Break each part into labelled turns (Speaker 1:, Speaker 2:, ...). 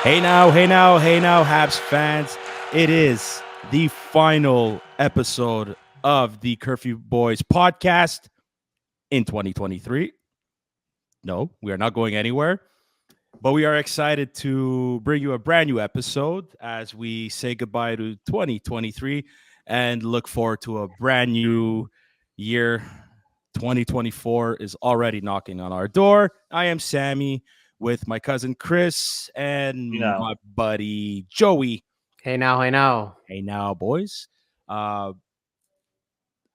Speaker 1: Hey now, Habs fans. It is the final episode of the Curfew Boys podcast in 2023. No, we are not going anywhere, but we are excited to bring you a brand new episode as we say goodbye to 2023 and look forward to a brand new year. 2024 is already knocking on our door. I am Sammy with my cousin Chris and
Speaker 2: Now,
Speaker 1: my buddy Joey.
Speaker 3: Hey now, hey now.
Speaker 1: Hey now, boys. Uh,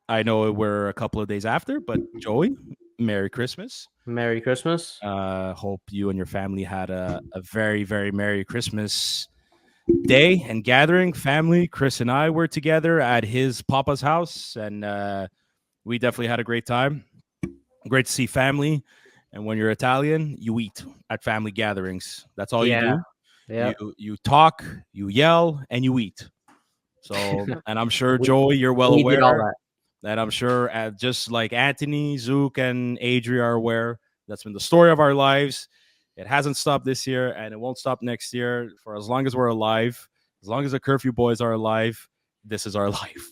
Speaker 1: I know we're a couple of days after, but Joey, Merry Christmas.
Speaker 3: Merry Christmas.
Speaker 1: Hope you and your family had a very, very Merry Christmas day and gathering. Family, Chris and I were together at his papa's house, and we definitely had a great time. Great to see family. And when you're Italian, you eat at family gatherings. That's all you do.
Speaker 3: Yeah.
Speaker 1: You talk, you yell, and you eat. So, and I'm sure,
Speaker 3: We-
Speaker 1: Joey, you're well
Speaker 3: we did all
Speaker 1: aware
Speaker 3: that.
Speaker 1: that I'm sure, just like Anthony, Zook, and Adria are aware, that's been the story of our lives. It hasn't stopped this year, and it won't stop next year. For as long as we're alive, as long as the Curfew Boys are alive, this is our life.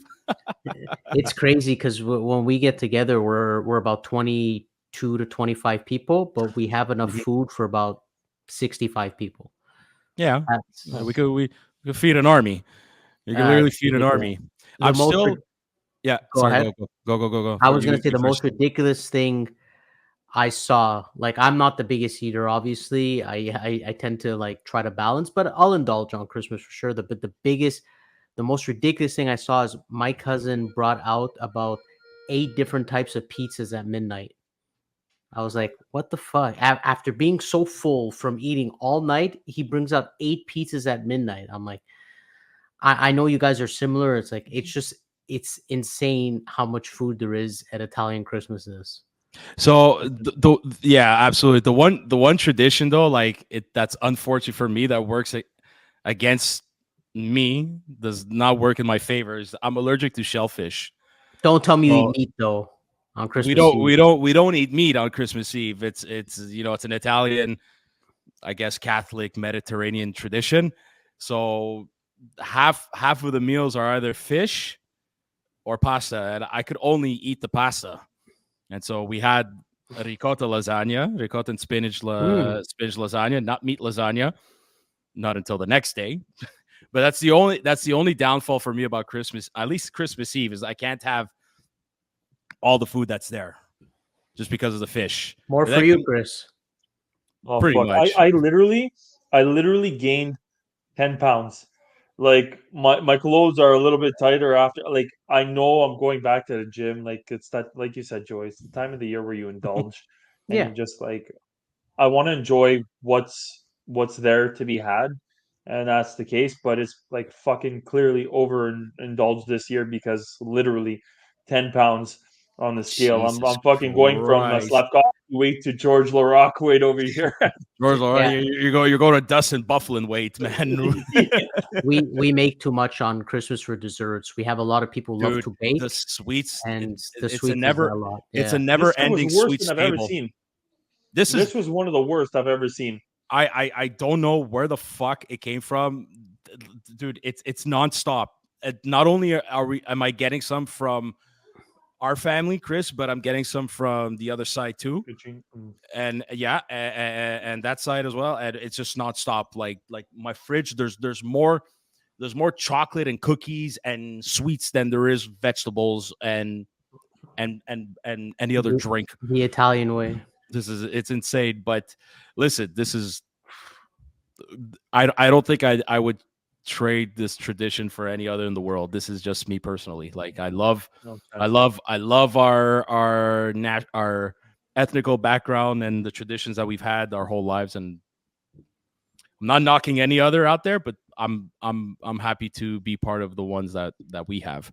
Speaker 3: It's crazy because when we get together, we're about 22 to 25 people, but we have enough
Speaker 1: Mhm.
Speaker 3: food for about 65 people.
Speaker 1: Yeah,
Speaker 3: That's
Speaker 1: we could feed an army. You can literally feed an
Speaker 3: ridiculous.
Speaker 1: army.
Speaker 3: The
Speaker 1: I'm
Speaker 3: most
Speaker 1: still,
Speaker 3: rid-
Speaker 1: yeah.
Speaker 3: Go
Speaker 1: Sorry,
Speaker 3: ahead.
Speaker 1: go.
Speaker 3: I was gonna say
Speaker 1: You
Speaker 3: the most
Speaker 1: first.
Speaker 3: ridiculous thing I saw. Like, I'm not the biggest eater, obviously. I tend to like try to balance, but I'll indulge on Christmas for sure. But the most ridiculous thing I saw is my cousin brought out about 8 different types of pizzas at midnight. I was like, what the fuck? After being so full from eating all night, he brings out 8 pizzas at midnight. I'm like, I know you guys are similar. It's like, it's insane how much food there is at Italian Christmases.
Speaker 1: So yeah, absolutely. The one tradition though, like that's unfortunate for me that works against me, does not work in my favor. Is I'm allergic to shellfish.
Speaker 3: Don't tell me you
Speaker 1: So
Speaker 3: eat meat though on
Speaker 1: we
Speaker 3: Christmas
Speaker 1: don't
Speaker 3: Eve.
Speaker 1: we don't we don't eat meat on Christmas Eve. It's an Italian, I guess, Catholic Mediterranean tradition. So half of the meals are either fish or pasta, and I could only eat the pasta. And so we had ricotta and spinach lasagna, not meat lasagna, not until the next day. But that's the only downfall for me about Christmas, at least Christmas Eve, is I can't have all the food that's there just because of the fish.
Speaker 3: More
Speaker 1: But
Speaker 3: for
Speaker 1: that
Speaker 3: you,
Speaker 1: can
Speaker 3: Chris.
Speaker 2: oh
Speaker 1: pretty
Speaker 2: fuck,
Speaker 1: much.
Speaker 2: I literally gained 10 pounds. Like my clothes are a little bit tighter after. Like I know I'm going back to the gym. Like it's that, like you said, Joy. It's the time of the year where you indulge, and
Speaker 3: Yeah.
Speaker 2: you just like I want to enjoy what's there to be had, and that's the case. But it's like fucking clearly overindulged this year because literally 10 pounds on the scale. I'm
Speaker 1: Jesus
Speaker 2: I'm fucking going from
Speaker 1: Christ.
Speaker 2: Slavkovsky weight to George Larac weight over here.
Speaker 1: George,
Speaker 3: Yeah.
Speaker 1: you're going to Dustin Bufflin weight, man.
Speaker 3: We make too much on Christmas for desserts. We have a lot of people who love
Speaker 1: Dude,
Speaker 3: to bake,
Speaker 1: the sweets,
Speaker 3: and the
Speaker 1: it's a
Speaker 3: sweets is a
Speaker 1: never
Speaker 3: lot.
Speaker 1: it's a
Speaker 3: Yeah.
Speaker 1: never
Speaker 2: This year was
Speaker 1: ending
Speaker 2: worse
Speaker 1: sweets
Speaker 2: than I've ever
Speaker 1: table.
Speaker 2: seen.
Speaker 1: This is
Speaker 2: This was one of the worst I've ever seen.
Speaker 1: I don't know where the fuck it came from. Dude, it's nonstop. Not only am I getting some from our family, Chris, but I'm getting some from the other side too. And yeah, and that side as well. And it's just nonstop. Like my fridge, there's more chocolate and cookies and sweets than there is vegetables and any other
Speaker 3: The,
Speaker 1: drink.
Speaker 3: the Italian way.
Speaker 1: It's insane. But listen, this is I don't think I would trade this tradition for any other in the world. This is just me personally. Like I love I
Speaker 2: Okay.
Speaker 1: love I love our ethnical background and the traditions that we've had our whole lives, and I'm not knocking any other out there, but I'm happy to be part of the ones that we have.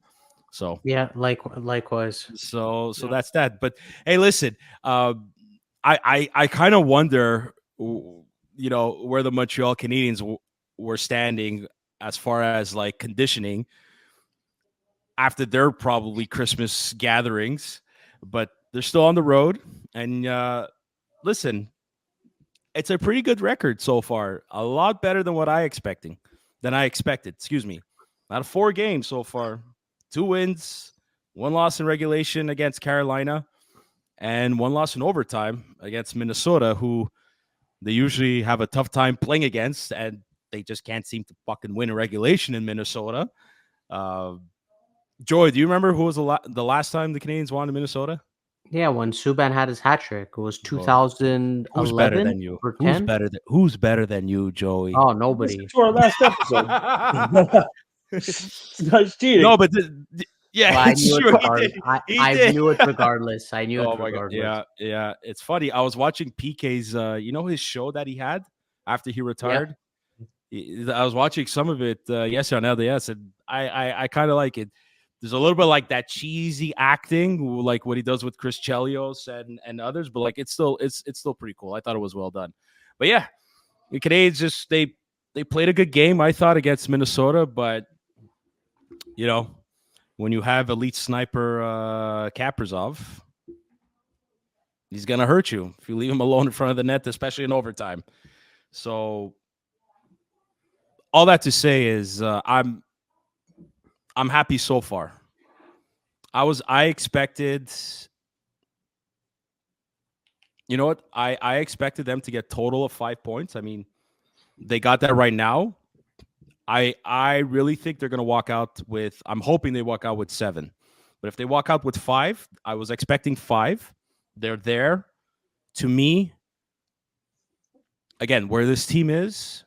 Speaker 1: So
Speaker 3: Yeah, likewise.
Speaker 1: so
Speaker 2: Yeah.
Speaker 1: that's that. But hey, listen, I kind of wonder, where the Montreal Canadiens were standing as far as like conditioning after their probably Christmas gatherings, but they're still on the road. And listen, it's a pretty good record so far. A lot better than what I expecting. Than I expected. Excuse me. Out of 4 games so far, 2 wins, 1 loss in regulation against Carolina, and 1 loss in overtime against Minnesota, who they usually have a tough time playing against, and they just can't seem to fucking win a regulation in Minnesota. Uh, Joy, do you remember who was the last time the Canadians won in Minnesota?
Speaker 3: Yeah, when Subban had his hat trick, it was
Speaker 1: Well, who's better
Speaker 3: 2011
Speaker 1: than you?
Speaker 3: or 10.
Speaker 1: Who's better than you, Joey?
Speaker 3: Oh,
Speaker 2: Listen
Speaker 3: nobody.
Speaker 2: to our last episode. This guy's cheating.
Speaker 1: No, but yeah,
Speaker 3: Well, I
Speaker 1: it's
Speaker 3: knew it
Speaker 1: true. He
Speaker 3: regardless.
Speaker 1: did.
Speaker 3: I,
Speaker 1: He
Speaker 3: I
Speaker 1: did.
Speaker 3: knew it regardless. I knew it
Speaker 1: Oh my god,
Speaker 3: regardless.
Speaker 1: yeah. It's funny. I was watching PK's, his show that he had after he retired. I was watching some of it yesterday on LDS, and I kind of like it. There's a little bit like that cheesy acting, like what he does with Chris Chelios and others, but like it's still pretty cool. I thought it was well done. But yeah, the Canadians just they played a good game, I thought, against Minnesota, but when you have elite sniper Kaprizov, he's gonna hurt you if you leave him alone in front of the net, especially in overtime. So all that to say is I'm happy so far. I expected, you know what? I expected them to get total of 5 points. I mean, they got that right now. I really think they're going to walk out with, I'm hoping they walk out with 7. But if they walk out with 5, I was expecting 5. They're there. To me, again, where this team is,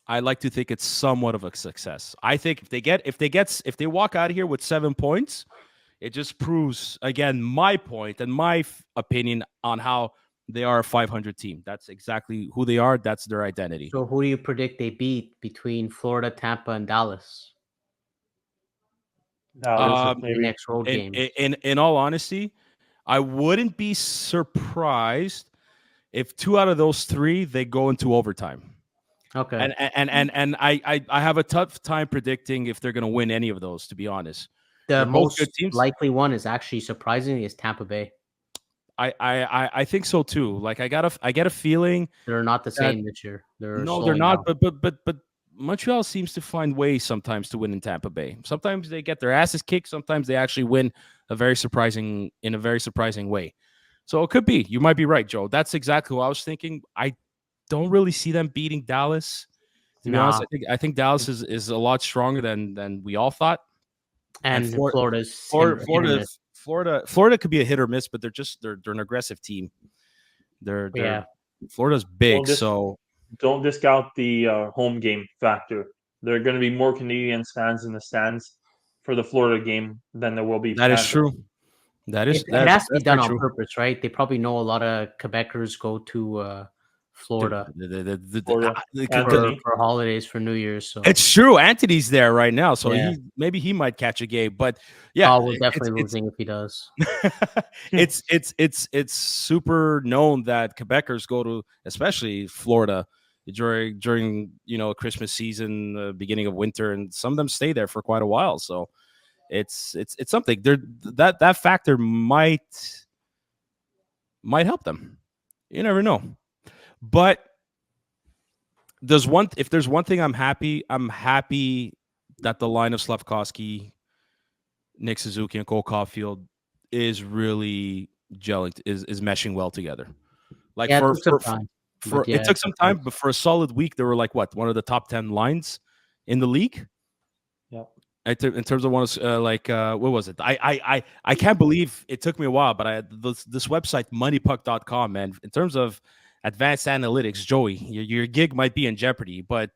Speaker 1: I like to think it's somewhat of a success. I think if they walk out of here with 7 points, it just proves again my point and my opinion on how they are a 500 team. That's exactly who they are. That's their identity.
Speaker 3: So who do you predict they beat between Florida, Tampa, and Dallas?
Speaker 2: Dallas,
Speaker 3: The
Speaker 2: maybe.
Speaker 3: next road game.
Speaker 1: In all honesty, I wouldn't be surprised if 2 out of those 3 they go into overtime.
Speaker 3: Okay.
Speaker 1: And I have a tough time predicting if they're going to win any of those, to be honest.
Speaker 3: The
Speaker 1: They're both
Speaker 3: most
Speaker 1: good teams.
Speaker 3: likely one is actually surprisingly is Tampa Bay.
Speaker 1: I think so too. Like I get a feeling
Speaker 3: They're not the same this year.
Speaker 1: they're
Speaker 3: slowing
Speaker 1: not.
Speaker 3: down.
Speaker 1: But Montreal seems to find ways sometimes to win in Tampa Bay. Sometimes they get their asses kicked. Sometimes they actually win in a very surprising way. So it could be. You might be right, Joe. That's exactly what I was thinking. I don't really see them beating Dallas. To be honest, I think Dallas is a lot stronger than we all thought.
Speaker 3: And Florida's
Speaker 1: Florida could be a hit or miss, but they're an aggressive team. Florida's big, so
Speaker 2: don't discount the home game factor. There are going to be more Canadians fans in the stands for the Florida game than there will be.
Speaker 1: That is true. It
Speaker 3: has to be done on purpose, right? They probably know a lot of Quebecers go to Florida for holidays, for New Year's. So
Speaker 1: it's true. Anthony's there right now, so maybe he might catch a game. But yeah,
Speaker 3: we're definitely losing if he does.
Speaker 1: It's super known that Quebecers go to, especially Florida, during Christmas season, beginning of winter, and some of them stay there for quite a while. So it's something. That factor might help them. You never know. But if there's one thing I'm happy that the line of Slafkovsky, Nick Suzuki, and Cole Caulfield is really gelling, is meshing well together. Like it took some time, but for a solid week, they were like one of the top 10 lines in the league.
Speaker 2: Yeah.
Speaker 1: In terms of what was it? I can't believe it took me a while, but this website moneypuck.com, man, in terms of advanced analytics, Joey, your gig might be in jeopardy, but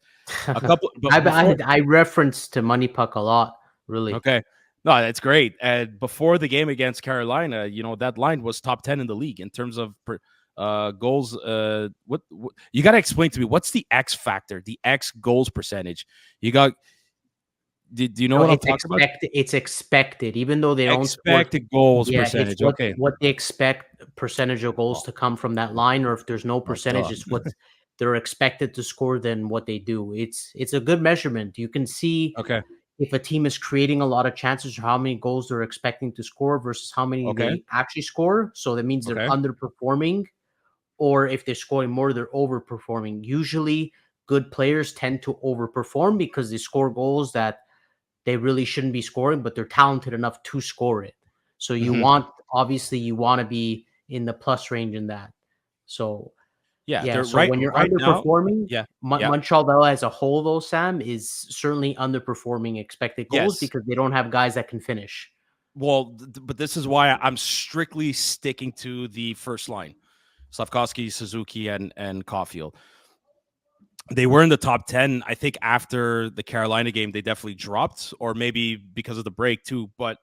Speaker 1: a couple.
Speaker 3: I reference to Money Puck a lot, really.
Speaker 1: Okay, no, that's great. And before the game against Carolina, that line was top 10 in the league in terms of goals. What you got to explain to me? What's the X factor? The X goals percentage? You got. Do you know what I'm talking about?
Speaker 3: It's expected, even though they don't
Speaker 1: expected goals percentage.
Speaker 3: What they expect percentage of goals to come from that line, or if there's no percentage, it's what they're expected to score than what they do. It's a good measurement. You can see if a team is creating a lot of chances or how many goals they're expecting to score versus how many they actually score. So that means they're underperforming or if they're scoring more, they're overperforming. Usually, good players tend to overperform because they score goals that they really shouldn't be scoring, but they're talented enough to score it. So you
Speaker 1: Mhm.
Speaker 3: want, obviously, you want to be in the plus range in that. So
Speaker 1: Yeah,
Speaker 3: yeah,
Speaker 1: they're
Speaker 3: so when you're
Speaker 1: right now.
Speaker 3: underperforming,
Speaker 1: Yeah, yeah,
Speaker 3: Montreal though as a whole though, Sam, is certainly underperforming expected goals
Speaker 1: yes.
Speaker 3: because they don't have guys that can finish.
Speaker 1: Well, but this is why I'm strictly sticking to the first line: Slavkovsky, Suzuki, and Caulfield. They were in the top 10. I think after the Carolina game, they definitely dropped, or maybe because of the break too. But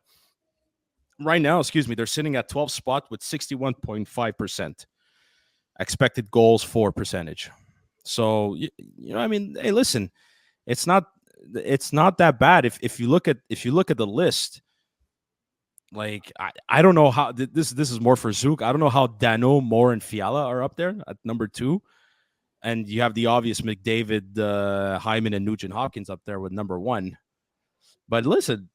Speaker 1: right now, excuse me, they're sitting at 12th spot with 61.5% expected goals for percentage. So you know, I mean, hey, listen, it's not it's not that bad if you look at the list. Like I don't know how this is more for Zook. I don't know how Dano, Moore, and Fiala are up there at number 2, and you have the obvious McDavid, Hyman, and Nugent Hopkins up there with number 1. But listen,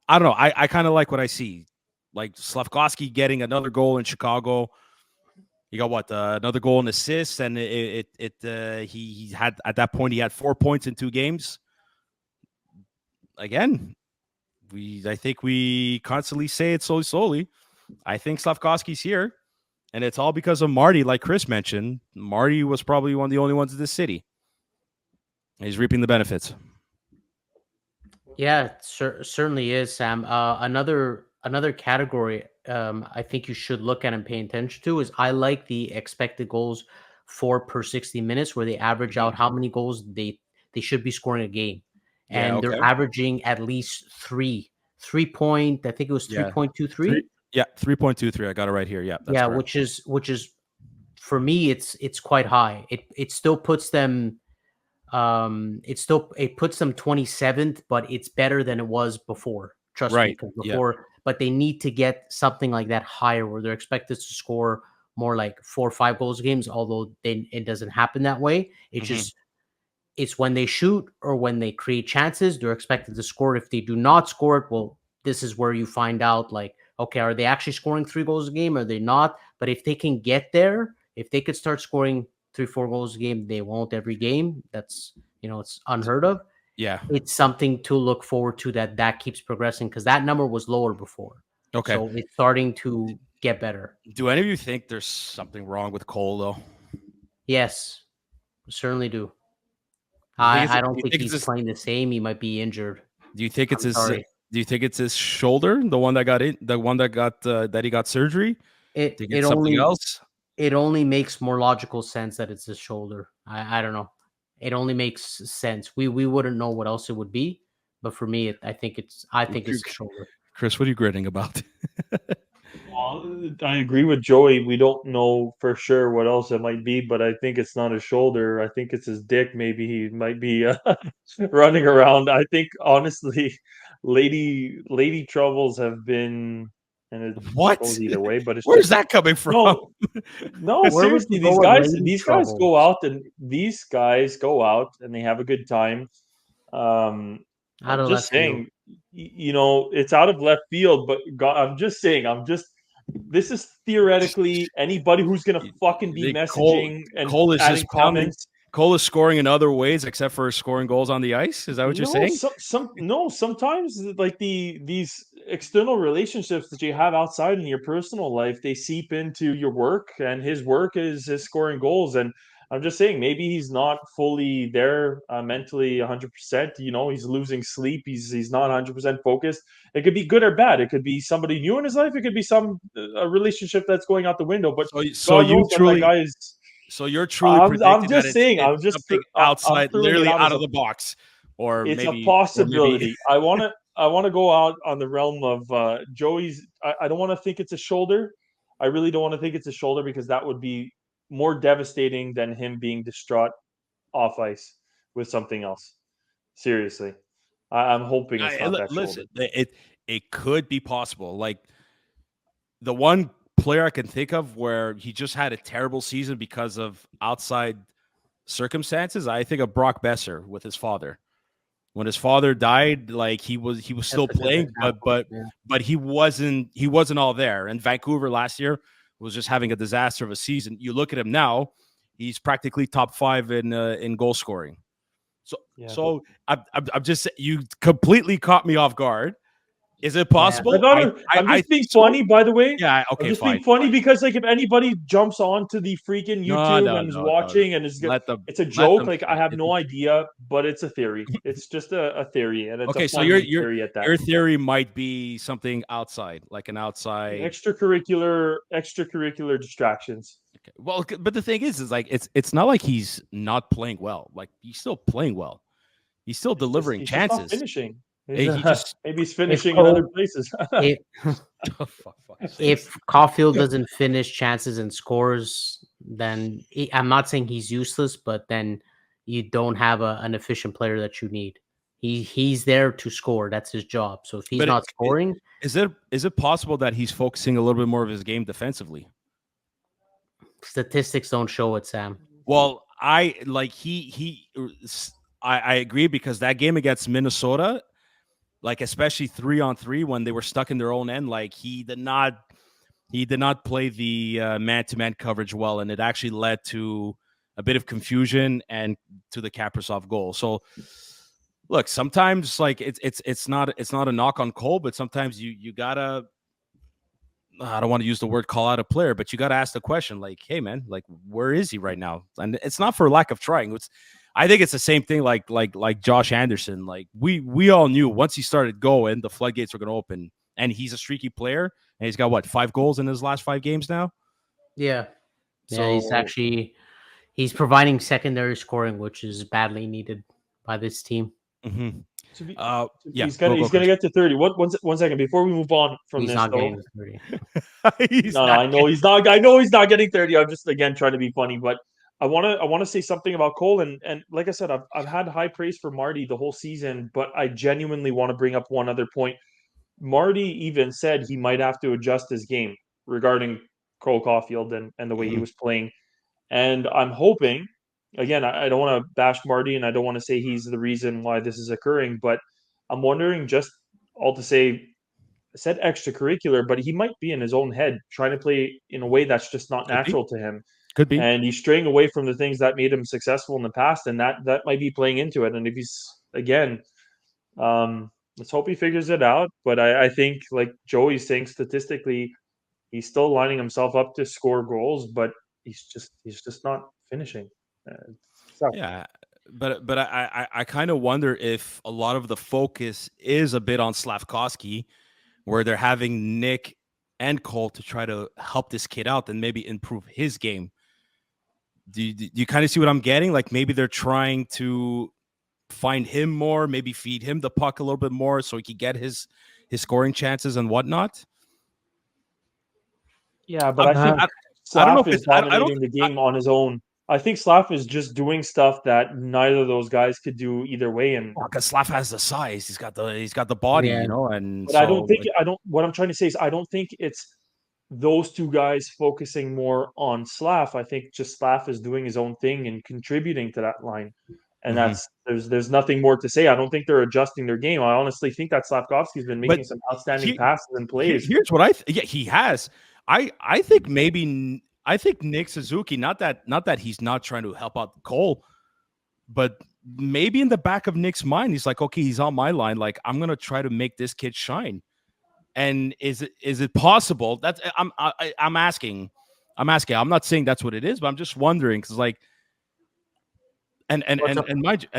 Speaker 1: I don't know. I kind of like what I see. Like Slavkovsky getting another goal in Chicago. He got what, another goal and assist, and he had at that point he had 4 points in 2 games. Again, I think we constantly say it slowly. I think Slavkovsky's here, and it's all because of Marty, like Chris mentioned. Marty was probably one of the only ones in this city. He's reaping the benefits.
Speaker 3: Yeah, it certainly is, Sam. Another category I think you should look at and pay attention to is I like the expected goals for per 60 minutes, where they average
Speaker 1: Mhm.
Speaker 3: out how many goals they should be scoring a game,
Speaker 1: Yeah.
Speaker 3: and they're
Speaker 1: Okay.
Speaker 3: averaging at least 3 point. I think it was
Speaker 1: Yeah. 3.
Speaker 3: 3.23.
Speaker 1: Yeah. 3.23. I got it right here. Yeah, that's
Speaker 3: Yeah,
Speaker 1: correct.
Speaker 3: which is for me, it's quite high. It still puts them it puts them 27th, but it's better than it was before. Trust me,
Speaker 1: Right.
Speaker 3: because
Speaker 1: Yeah.
Speaker 3: before, but they need to get something like that higher where they're expected to score more like 4 or 5 goals games, although it doesn't happen that way.
Speaker 1: Mhm.
Speaker 3: It's when they shoot or when they create chances, they're expected to score. If they do not score it, well, this is where you find out, like, okay, are they actually scoring 3 goals a game? Are they not? But if they can get there, if they could start scoring 3 or 4 goals a game, they won't every game. That's, it's unheard of.
Speaker 1: Yeah.
Speaker 3: It's something to look forward to, that keeps progressing, because that number was lower before.
Speaker 1: Okay.
Speaker 3: So it's starting to get better.
Speaker 1: Do any of you think there's something wrong with Cole though?
Speaker 3: Yes, certainly do.
Speaker 1: Do you think it's
Speaker 3: I don't
Speaker 1: do you
Speaker 3: think
Speaker 1: think it's
Speaker 3: he's
Speaker 1: this,
Speaker 3: playing the same. He might be injured.
Speaker 1: do you think it's
Speaker 3: I'm
Speaker 1: his
Speaker 3: sorry.
Speaker 1: do you think it's his shoulder, the one that got that he got surgery?
Speaker 3: It
Speaker 1: To get
Speaker 3: it
Speaker 1: something
Speaker 3: only
Speaker 1: else?
Speaker 3: it only makes more logical sense that it's his shoulder. I don't know. It only makes sense. We wouldn't know what else it would be, but for me, I think it's the shoulder.
Speaker 1: Chris, what are you grinning about?
Speaker 2: Well, I agree with Joey. We don't know for sure what else it might be, but I think it's not his shoulder. I think it's his dick. Maybe he might be running around. I think honestly, lady troubles have been, and it
Speaker 1: What?
Speaker 2: goes either way. But it's
Speaker 1: Where's
Speaker 2: just
Speaker 1: that coming from?
Speaker 2: no, no.
Speaker 3: Where would
Speaker 2: Seriously,
Speaker 3: you go with lady
Speaker 2: these guys
Speaker 3: troubles?
Speaker 2: go out and they have a good time. Um,
Speaker 3: Out
Speaker 2: I'm
Speaker 3: of
Speaker 2: just
Speaker 3: left field.
Speaker 2: saying, it's out of left field, but God, I'm just saying, this is theoretically anybody who's gonna fucking be
Speaker 1: They- Cole
Speaker 2: messaging and
Speaker 1: Cole is
Speaker 2: adding
Speaker 1: just pounding.
Speaker 2: comments.
Speaker 1: Cole is scoring in other ways except for scoring goals on the ice. Is that what you're
Speaker 2: No,
Speaker 1: saying?
Speaker 2: sometimes like these external relationships that you have outside in your personal life, they seep into your work, and his work is scoring goals. And I'm just saying, maybe he's not fully there mentally 100%. He's losing sleep. He's not 100% focused. It could be good or bad. It could be somebody new in his life. It could be a relationship that's going out the window. But
Speaker 1: So
Speaker 2: God
Speaker 1: you
Speaker 2: knows that
Speaker 1: truly
Speaker 2: guy is.
Speaker 1: so you're truly
Speaker 2: I'm
Speaker 1: predicting that
Speaker 2: just saying.
Speaker 1: it's something
Speaker 2: I'm
Speaker 1: outside,
Speaker 2: throwing it
Speaker 1: literally
Speaker 2: out
Speaker 1: out
Speaker 2: as a
Speaker 1: of the box, or
Speaker 2: it's a
Speaker 1: maybe
Speaker 2: possibility. I wanna go out on the realm of Joey's. I don't want to think it's a shoulder. I really don't want to think it's a shoulder because that would be more devastating than him being distraught off ice with something else. Seriously, I'm hoping it's not that
Speaker 1: listen.
Speaker 2: shoulder.
Speaker 1: It could be possible. Like the one player I can think of where he just had a terrible season because of outside circumstances. I think of Brock Besser with his father. When his father died, like he was
Speaker 3: That's
Speaker 1: still
Speaker 3: a good
Speaker 1: playing,
Speaker 3: example. Yeah.
Speaker 1: but he wasn't all there. And Vancouver last year was just having a disaster of a season. You look at him now; he's practically top 5 in goal scoring. So I'm just you completely caught me off guard. Is it possible?
Speaker 2: I'm
Speaker 1: I
Speaker 2: just being
Speaker 1: think so.
Speaker 2: funny, by the way.
Speaker 1: Yeah.
Speaker 2: I'm
Speaker 1: Okay.
Speaker 2: just
Speaker 1: Fine.
Speaker 2: being funny because like if anybody jumps onto the freaking
Speaker 1: No.
Speaker 2: YouTube
Speaker 1: No.
Speaker 2: and is
Speaker 1: No. No.
Speaker 2: watching and is good,
Speaker 1: Let them.
Speaker 2: it's a
Speaker 1: Let
Speaker 2: joke.
Speaker 1: them.
Speaker 2: Like I have no idea, but it's a theory. It's just a theory, and it's a
Speaker 1: Okay. So
Speaker 2: funny theory at that.
Speaker 1: your theory might be something outside, like an outside
Speaker 2: Extracurricular distractions.
Speaker 1: Okay. Well, but the thing is like it's not like he's not playing well. Like he's still playing well. He's still delivering
Speaker 2: He's just not
Speaker 1: chances.
Speaker 2: finishing.
Speaker 1: He just
Speaker 2: Maybe he's
Speaker 3: If
Speaker 2: finishing in other
Speaker 3: Cole,
Speaker 2: places.
Speaker 3: if
Speaker 1: oh, fuck.
Speaker 3: if Caulfield doesn't finish chances and scores, then I'm not saying he's useless, but then you don't have an efficient player that you need. He's there to score. That's his job. So if he's
Speaker 1: But
Speaker 3: not scoring,
Speaker 1: is it possible that he's focusing a little bit more of his game defensively?
Speaker 3: statistics don't show it, Sam.
Speaker 1: Well, I like I agree because that game against Minnesota, like especially 3-on-3 when they were stuck in their own end, like he did not play the man-to-man coverage well, and it actually led to a bit of confusion and to the Kaprizov goal. So look, sometimes like it's not a knock on Cole, but sometimes you gotta, I don't want to use the word call out a player, but you got to ask the question like, hey man, like where is he right now? And it's not for lack of trying. I think it's the same thing like Josh Anderson. Like we all knew once he started going, the floodgates were going to open, and he's a streaky player, and he's got what 5 goals in his last 5 games now.
Speaker 3: Yeah.
Speaker 1: So
Speaker 3: He's providing secondary scoring, which is badly needed by this team.
Speaker 1: Mm-hmm.
Speaker 2: Yeah, he's gonna get to 30. One second before we move on from
Speaker 3: he's
Speaker 2: this.
Speaker 3: Not
Speaker 2: though,
Speaker 3: getting to
Speaker 2: 30. I know he's not. I know he's not getting 30. I'm just again trying to be funny, but I want to say something about Cole and like I said, I've had high praise for Marty the whole season, but I genuinely want to bring up one other point. Marty even said he might have to adjust his game regarding Cole Caulfield and the way he was playing. And I'm hoping, again, I don't want to bash Marty and I don't want to say he's the reason why this is occurring, but I'm wondering just all to say, I said extracurricular, but he might be in his own head trying to play in a way that's just not natural to him.
Speaker 1: Could be.
Speaker 2: And he's straying away from the things that made him successful in the past, and that might be playing into it. And if he's, again, let's hope he figures it out. But I think, like Joey's saying, statistically, he's still lining himself up to score goals, but he's just not finishing.
Speaker 1: Yeah, but I kind of wonder if a lot of the focus is a bit on Slafkovsky, where they're having Nick and Cole to try to help this kid out and maybe improve his game. Do you kind of see what I'm getting? Like maybe they're trying to find him more, maybe feed him the puck a little bit more so he can get his scoring chances and whatnot.
Speaker 2: Yeah, but I think Slav is dominating the game on his own. I think Slav is just doing stuff that neither of those guys could do either way. And
Speaker 1: because Slav has the size, he's got the body, you know. And
Speaker 2: but
Speaker 1: so,
Speaker 2: I don't think What I'm trying to say is I don't think it's those two guys focusing more on Slav. I think just Slav is doing his own thing and contributing to that line. And that's there's nothing more to say. I don't think they're adjusting their game. I honestly think that Slafkovsky's been making some outstanding passes and plays.
Speaker 1: Here's what he has. I think Nick Suzuki, not that he's not trying to help out Cole, but maybe in the back of Nick's mind, he's like, okay, he's on my line. Like, I'm gonna try to make this kid shine. And is it possible? That's I'm asking. I'm not saying that's what it is, but I'm just wondering because like. And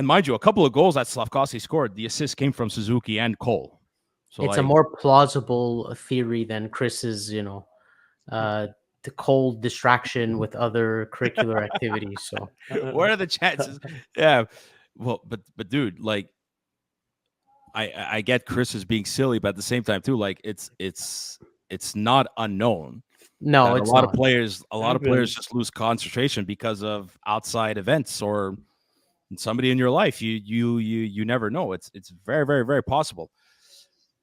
Speaker 1: mind you, a couple of goals that Slafkovsky scored, the assist came from Suzuki and Cole. So
Speaker 3: it's a more plausible theory than Chris's, the cold distraction with other curricular activities. So
Speaker 1: what are the chances? Yeah. Well, but dude, like I get Chris is being silly, but at the same time too, like it's not unknown.
Speaker 3: No, it's
Speaker 1: a lot of players just lose concentration because of outside events or somebody in your life. You never know. It's very, very, very possible.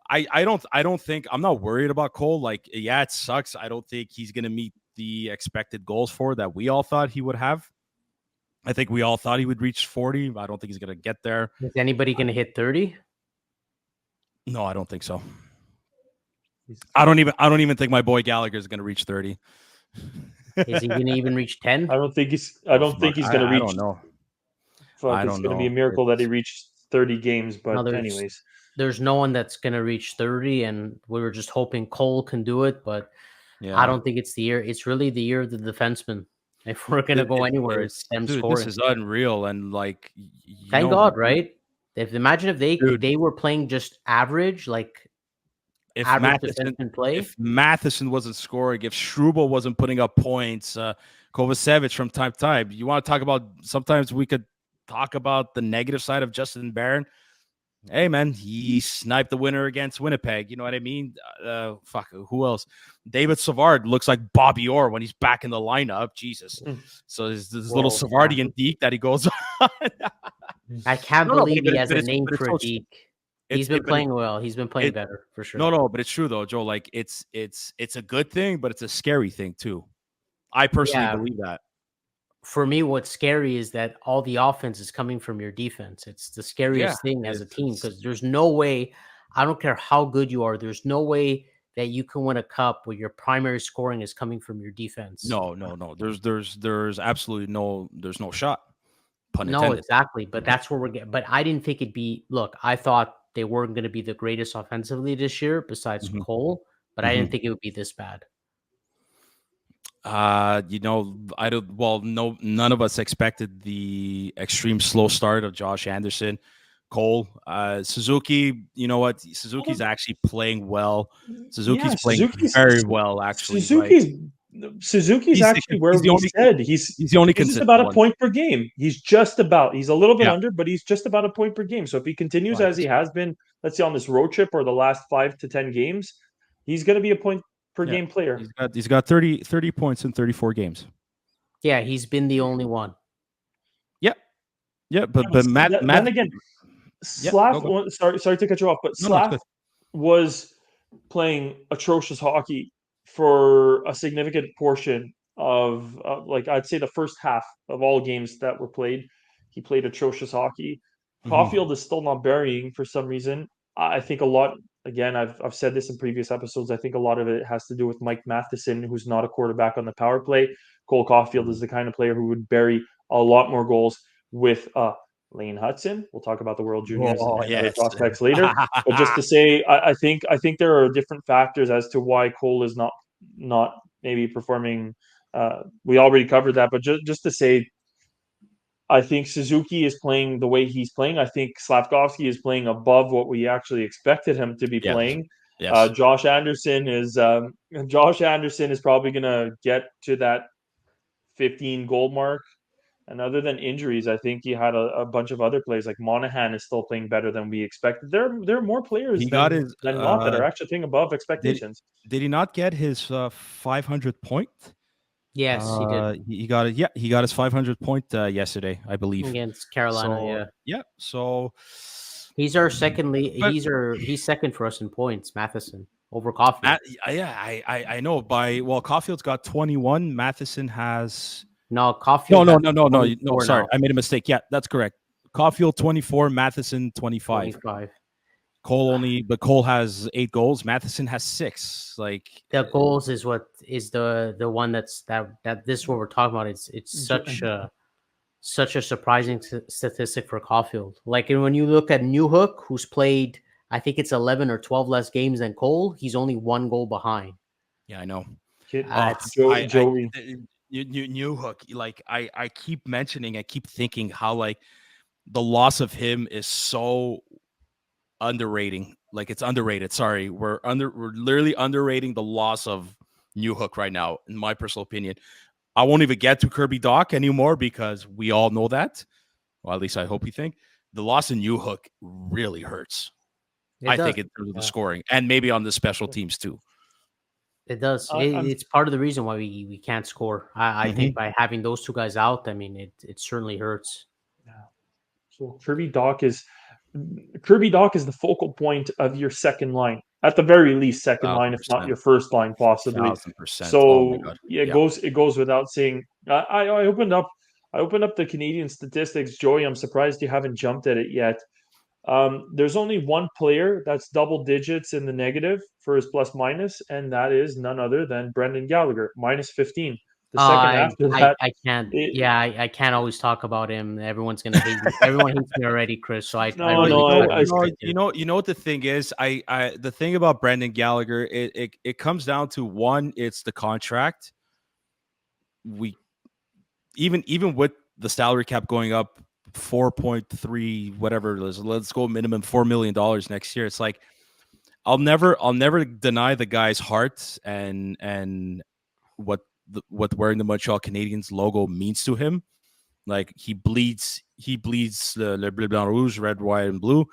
Speaker 1: I don't think I'm not worried about Cole. Like, yeah, it sucks. I don't think he's gonna meet the expected goals for that we all thought he would have. I think we all thought he would reach 40. I don't think he's gonna get there.
Speaker 3: Is anybody gonna hit 30?
Speaker 1: No, I don't think so. I don't even think my boy Gallagher is gonna reach 30.
Speaker 3: Is he going to even reach 10?
Speaker 2: I don't think he's. I don't think he's going to
Speaker 1: I
Speaker 2: reach.
Speaker 1: don't know.
Speaker 2: Fuck,
Speaker 1: I
Speaker 2: it's
Speaker 1: don't
Speaker 2: going to be a
Speaker 1: know.
Speaker 2: miracle that he reached 30 games.
Speaker 3: No,
Speaker 2: But anyways,
Speaker 3: there's no one that's going to reach 30, and we were just hoping Cole can do it, but I
Speaker 1: Yeah.
Speaker 3: don't think it's the year. It's really the year of the defenseman. If we're going to go anywhere, it's them
Speaker 1: Dude,
Speaker 3: scoring.
Speaker 1: this is unreal. And like,
Speaker 3: Thank God, right? Imagine if
Speaker 1: Dude.
Speaker 3: they were playing just average, like
Speaker 1: if
Speaker 3: average defenseman play.
Speaker 1: Matheson wasn't scoring, if Struble wasn't putting up points, Kovacevic from time to time, you want to talk about, sometimes we could talk about the negative side of Justin Barron. Hey, man, he sniped the winner against Winnipeg. You know what I mean? Fuck, who else? David Savard looks like Bobby Orr when he's back in the lineup. Jesus. So there's this little Savardian deke that he goes on.
Speaker 3: I can't believe he has a name for a deke. He's been playing well. He's been playing better, for sure.
Speaker 1: No, but it's true, though, Joe. Like, it's a good thing, but it's a scary thing, too. I personally believe that.
Speaker 3: For me, what's scary is that all the offense is coming from your defense. It's the scariest thing as a team, because there's no way, I don't care how good you are, there's no way that you can win a cup where your primary scoring is coming from your defense.
Speaker 1: No. There's absolutely there's no shot. Pun intended.
Speaker 3: No, exactly. But that's where we're getting. But I didn't think it'd be. Look, I thought they weren't going to be the greatest offensively this year, besides Cole. But I didn't think it would be this bad.
Speaker 1: I don't. Well, none of us expected the extreme slow start of Josh Anderson, Cole, Suzuki. You know what? Suzuki's actually playing well. Suzuki's playing very well, actually.
Speaker 2: Suzuki's actually where we said he's the only consistent. Just about a point per game. He's a little bit under, but he's just about a point per game. So if he continues as he has been, let's say on this road trip or the last 5 to 10 games, he's going to be a point per game player.
Speaker 1: He's got 30 points in 34 games.
Speaker 3: Yeah, he's been the only one.
Speaker 1: Yeah, but Matt
Speaker 2: again, Slav. Sorry to cut you off, but Slav was playing atrocious hockey for a significant portion of like I'd say the first half of all games that were played. He played atrocious hockey. Caulfield is still not burying for some reason. I think a lot. Again, I've said this in previous episodes. I think a lot of it has to do with Mike Matheson, who's not a quarterback on the power play. Cole Caulfield is the kind of player who would bury a lot more goals with Lane Hudson. We'll talk about the World Juniors and other prospects later. But just to say, I think there are different factors as to why Cole is not maybe performing. We already covered that, but just to say, I think Suzuki is playing the way he's playing. I think Slavkovsky is playing above what we actually expected him to be playing. Yes. Josh Anderson is probably going to get to that 15 goal mark. And other than injuries, I think he had a bunch of other players. Like Monahan is still playing better than we expected. There are more players than not that are actually playing above expectations.
Speaker 1: Did he not get his 500 point?
Speaker 3: Yes, he did.
Speaker 1: He got it. Yeah, he got his 500 point yesterday, I believe,
Speaker 3: against Carolina.
Speaker 1: So
Speaker 3: he's our second lead. He's second for us in points. Matheson over Caulfield.
Speaker 1: I know. Caulfield's got 21. Matheson has.
Speaker 3: No, Caulfield.
Speaker 1: No. Sorry, I made a mistake. Yeah, that's correct. Caulfield 24, Matheson 25. But Cole has 8 goals. Matheson has 6. Like
Speaker 3: the goals is what is the one that this is what we're talking about. It's such a surprising statistic for Caulfield. Like when you look at Newhook, who's played, I think it's 11 or 12 less games than Cole. He's only 1 goal behind.
Speaker 1: Yeah, I know.
Speaker 2: Joey.
Speaker 1: Newhook, like I keep mentioning, I keep thinking how like the loss of him is so underrating. Like it's underrated. Sorry, we're literally underrating the loss of Newhook right now, in my personal opinion. I won't even get to Kirby Dach anymore because we all know that. Well, at least I hope you think the loss of Newhook really hurts. I think in terms of the scoring and maybe on the special teams too.
Speaker 3: It does. It's part of the reason why we can't score. I think by having those 2 guys out, I mean, it certainly hurts.
Speaker 2: Yeah. So Kirby Dach is the focal point of your second line, at the very least, second 1,000%. Line, if not your first line, possibly.
Speaker 1: 1,000%.
Speaker 2: So it goes without saying. I opened up the Canadian statistics, Joey. I'm surprised you haven't jumped at it yet. There's only one player that's double digits in the negative for his plus minus, and that is none other than Brendan Gallagher, minus 15. The second after that,
Speaker 3: I can't.
Speaker 2: it,
Speaker 3: Yeah, I can't always talk about him. Everyone's gonna hate me. Everyone hates me already, Chris. So I
Speaker 2: no,
Speaker 1: Well,
Speaker 3: really
Speaker 2: no,
Speaker 3: try to
Speaker 2: I
Speaker 3: restrict it.
Speaker 1: you know what the thing is. The thing about Brendan Gallagher, it comes down to one. It's the contract. We even with the salary cap going up 4.3 whatever it is, let's go minimum $4 million next year. It's like I'll never deny the guy's heart and what wearing the Montreal Canadiens logo means to him. Like he bleeds le bleu blanc rouge, red, white, and blue.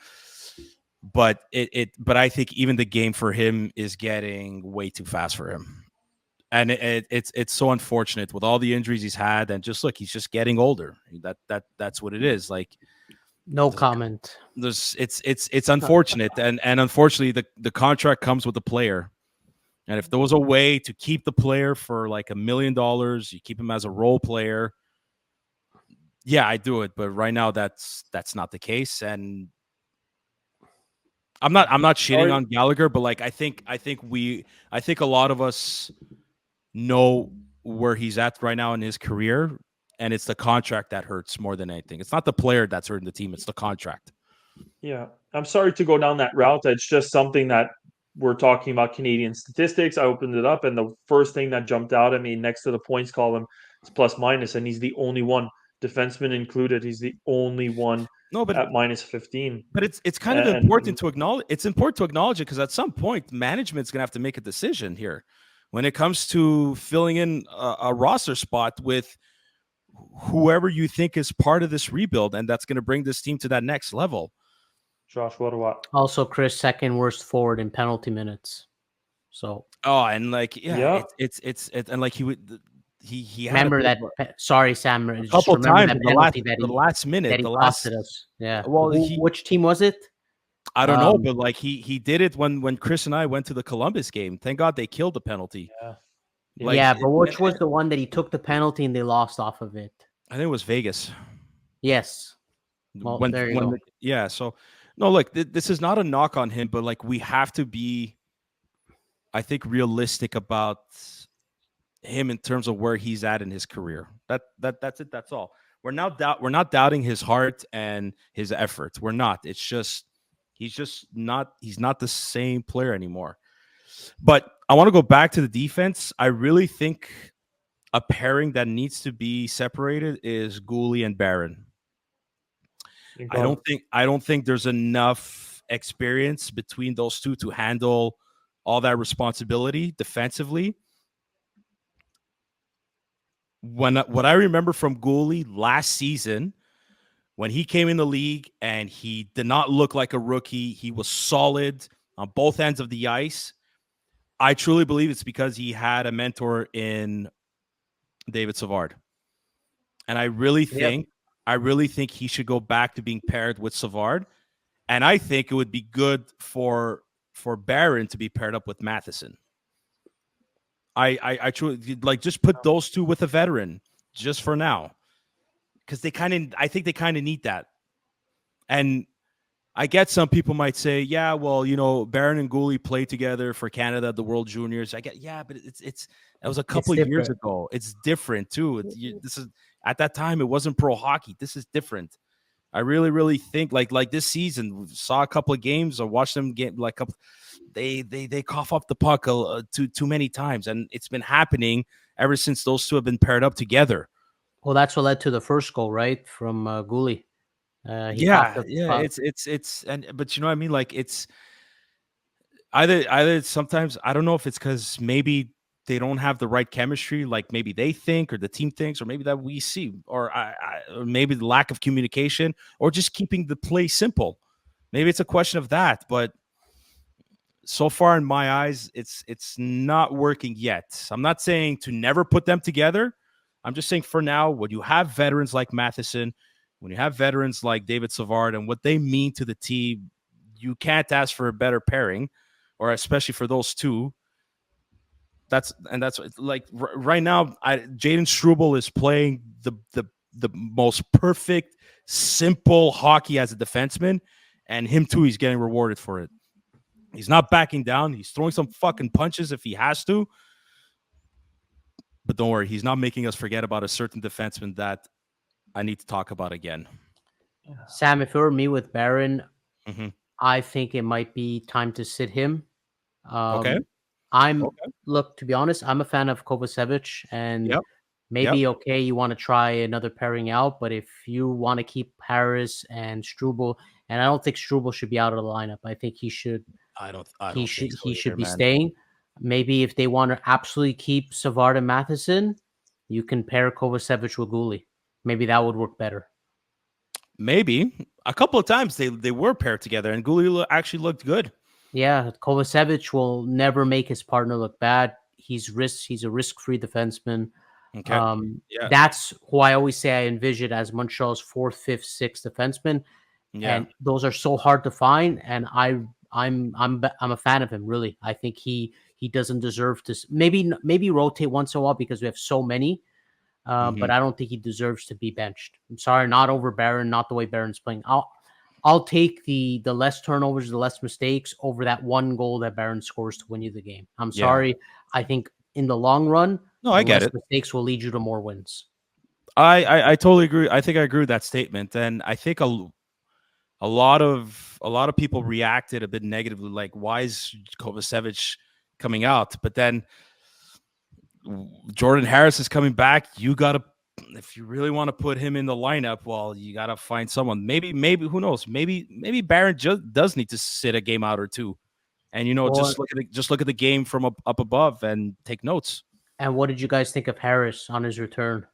Speaker 1: But but I think even the game for him is getting way too fast for him. And it's so unfortunate with all the injuries he's had, and just look, he's just getting older. That's what it is. Like
Speaker 3: No comment.
Speaker 1: it's unfortunate, and unfortunately the contract comes with the player. And if there was a way to keep the player for like $1 million, you keep him as a role player. Yeah, I do it. But right now, that's not the case, and I'm not shitting
Speaker 2: sorry.
Speaker 1: on Gallagher, but like I think a lot of us know where he's at right now in his career, and it's the contract that hurts more than anything. It's not the player that's hurting the team; it's the contract.
Speaker 2: Yeah, I'm sorry to go down that route. It's just something that we're talking about Canadian statistics. I opened it up, and the first thing that jumped out at me next to the points column is plus minus, and he's the only one, defenseman included. He's the only one
Speaker 1: No,
Speaker 2: at minus 15.
Speaker 1: but it's kind of
Speaker 2: And
Speaker 1: important to acknowledge. It's important to acknowledge it because at some point, management's going to have to make a decision here when it comes to filling in a roster spot with whoever you think is part of this rebuild, and that's going to bring this team to that next level.
Speaker 2: Josh, what?
Speaker 3: Also, Chris, second worst forward in penalty minutes. So
Speaker 1: Oh, and like
Speaker 2: Yeah,
Speaker 1: and like he had
Speaker 3: remember that. Sorry, Sam.
Speaker 1: a
Speaker 3: Just
Speaker 1: couple
Speaker 3: remember
Speaker 1: times
Speaker 3: that
Speaker 1: in
Speaker 3: penalty
Speaker 1: the last minute,
Speaker 3: that he
Speaker 1: the
Speaker 3: costed
Speaker 1: last.
Speaker 3: us. Yeah.
Speaker 1: Well, he
Speaker 3: Which team was it?
Speaker 1: I don't know,
Speaker 3: Um,
Speaker 1: but like he did it when Chris and I went to the Columbus game. Thank God they killed the penalty.
Speaker 2: yeah, yeah.
Speaker 1: Like
Speaker 3: yeah, but which was the one that he took the penalty and they lost off of it?
Speaker 1: I think it was Vegas.
Speaker 3: Yes. Well, there you go.
Speaker 1: Yeah. So no, look, this is not a knock on him, but like we have to be, I think, realistic about him in terms of where he's at in his career. That's it. That's all. We're not doubting his heart and his efforts. We're not. It's just he's not the same player anymore. But I want to go back to the defense. I really think a pairing that needs to be separated is Gooley and Barron. I don't think there's enough experience between those two to handle all that responsibility defensively. What I remember from Gooley last season, when he came in the league and he did not look like a rookie, he was solid on both ends of the ice. I truly believe it's because he had a mentor in David Savard. And I really think he should go back to being paired with Savard. And I think it would be good for Barron to be paired up with Matheson. I truly like just put those two with a veteran just for now. Because I think they kind of need that. And I get some people might say, yeah, well, you know, Barron and Gooley played together for Canada, the World Juniors. I get, yeah, but that was a couple of years ago. It's different too. This is at that time it wasn't pro hockey. This is different. I really, really think like this season, saw a couple of games or watched them get like they cough up the puck too many times, and it's been happening ever since those two have been paired up together.
Speaker 3: Well, that's what led to the first goal, right, from Gooley.
Speaker 1: Yeah, it's but you know what I mean. Like it's either sometimes I don't know if it's because maybe they don't have the right chemistry, like maybe they think or the team thinks, or maybe that we see, or or maybe the lack of communication, or just keeping the play simple. Maybe it's a question of that, but so far in my eyes, it's not working yet. I'm not saying to never put them together. I'm just saying for now, when you have veterans like Matheson, when you have veterans like David Savard and what they mean to the team, you can't ask for a better pairing, or especially for those two. That's like right now, Jaden Struble is playing the most perfect, simple hockey as a defenseman, and him too. He's getting rewarded for it. He's not backing down. He's throwing some fucking punches if he has to. But don't worry, he's not making us forget about a certain defenseman that I need to talk about again.
Speaker 3: Sam, if it were me with Barron,
Speaker 1: Mm-hmm.
Speaker 3: I think it might be time to sit him.
Speaker 1: Okay.
Speaker 3: Look, to be honest, I'm a fan of Kovacevic, and
Speaker 1: Yep.
Speaker 3: maybe okay, you want to try another pairing out, but if you want to keep Harris and Struble, and I don't think Struble should be out of the lineup. I think he should.
Speaker 1: I don't think so
Speaker 3: He should
Speaker 1: either,
Speaker 3: be
Speaker 1: man.
Speaker 3: staying. Maybe if they want to absolutely keep Savard and Matheson, you can pair Kovacevic with Gulli. Maybe that would work better.
Speaker 1: Maybe a couple of times they were paired together, and Gulli actually looked good.
Speaker 3: Yeah, Kovacevic will never make his partner look bad. He's a risk-free defenseman.
Speaker 1: Okay.
Speaker 3: That's who I always say I envision as Montreal's 4th, 5th, 6th defenseman.
Speaker 1: Yeah.
Speaker 3: And those are so hard to find. And I'm a fan of him. Really, I think he doesn't deserve to. Maybe rotate once in a while because we have so many. But I don't think he deserves to be benched. I'm sorry, not over Barron, not the way Barron's playing. I'll take the less turnovers, the less mistakes over that one goal that Barron scores to win you the game. I'm sorry. I think in the long run,
Speaker 1: I get it.
Speaker 3: Mistakes will lead you to more wins.
Speaker 1: I totally agree. I think I agree with that statement, and I think a lot of people reacted a bit negatively, like, why is Kovacevic coming out? But then Jordan Harris is coming back. You gotta, if you really want to put him in the lineup, well, you gotta find someone. Maybe who knows? Maybe Barron does need to sit a game out or two, and just look at the game from up above and take notes.
Speaker 3: And what did you guys think of Harris on his return?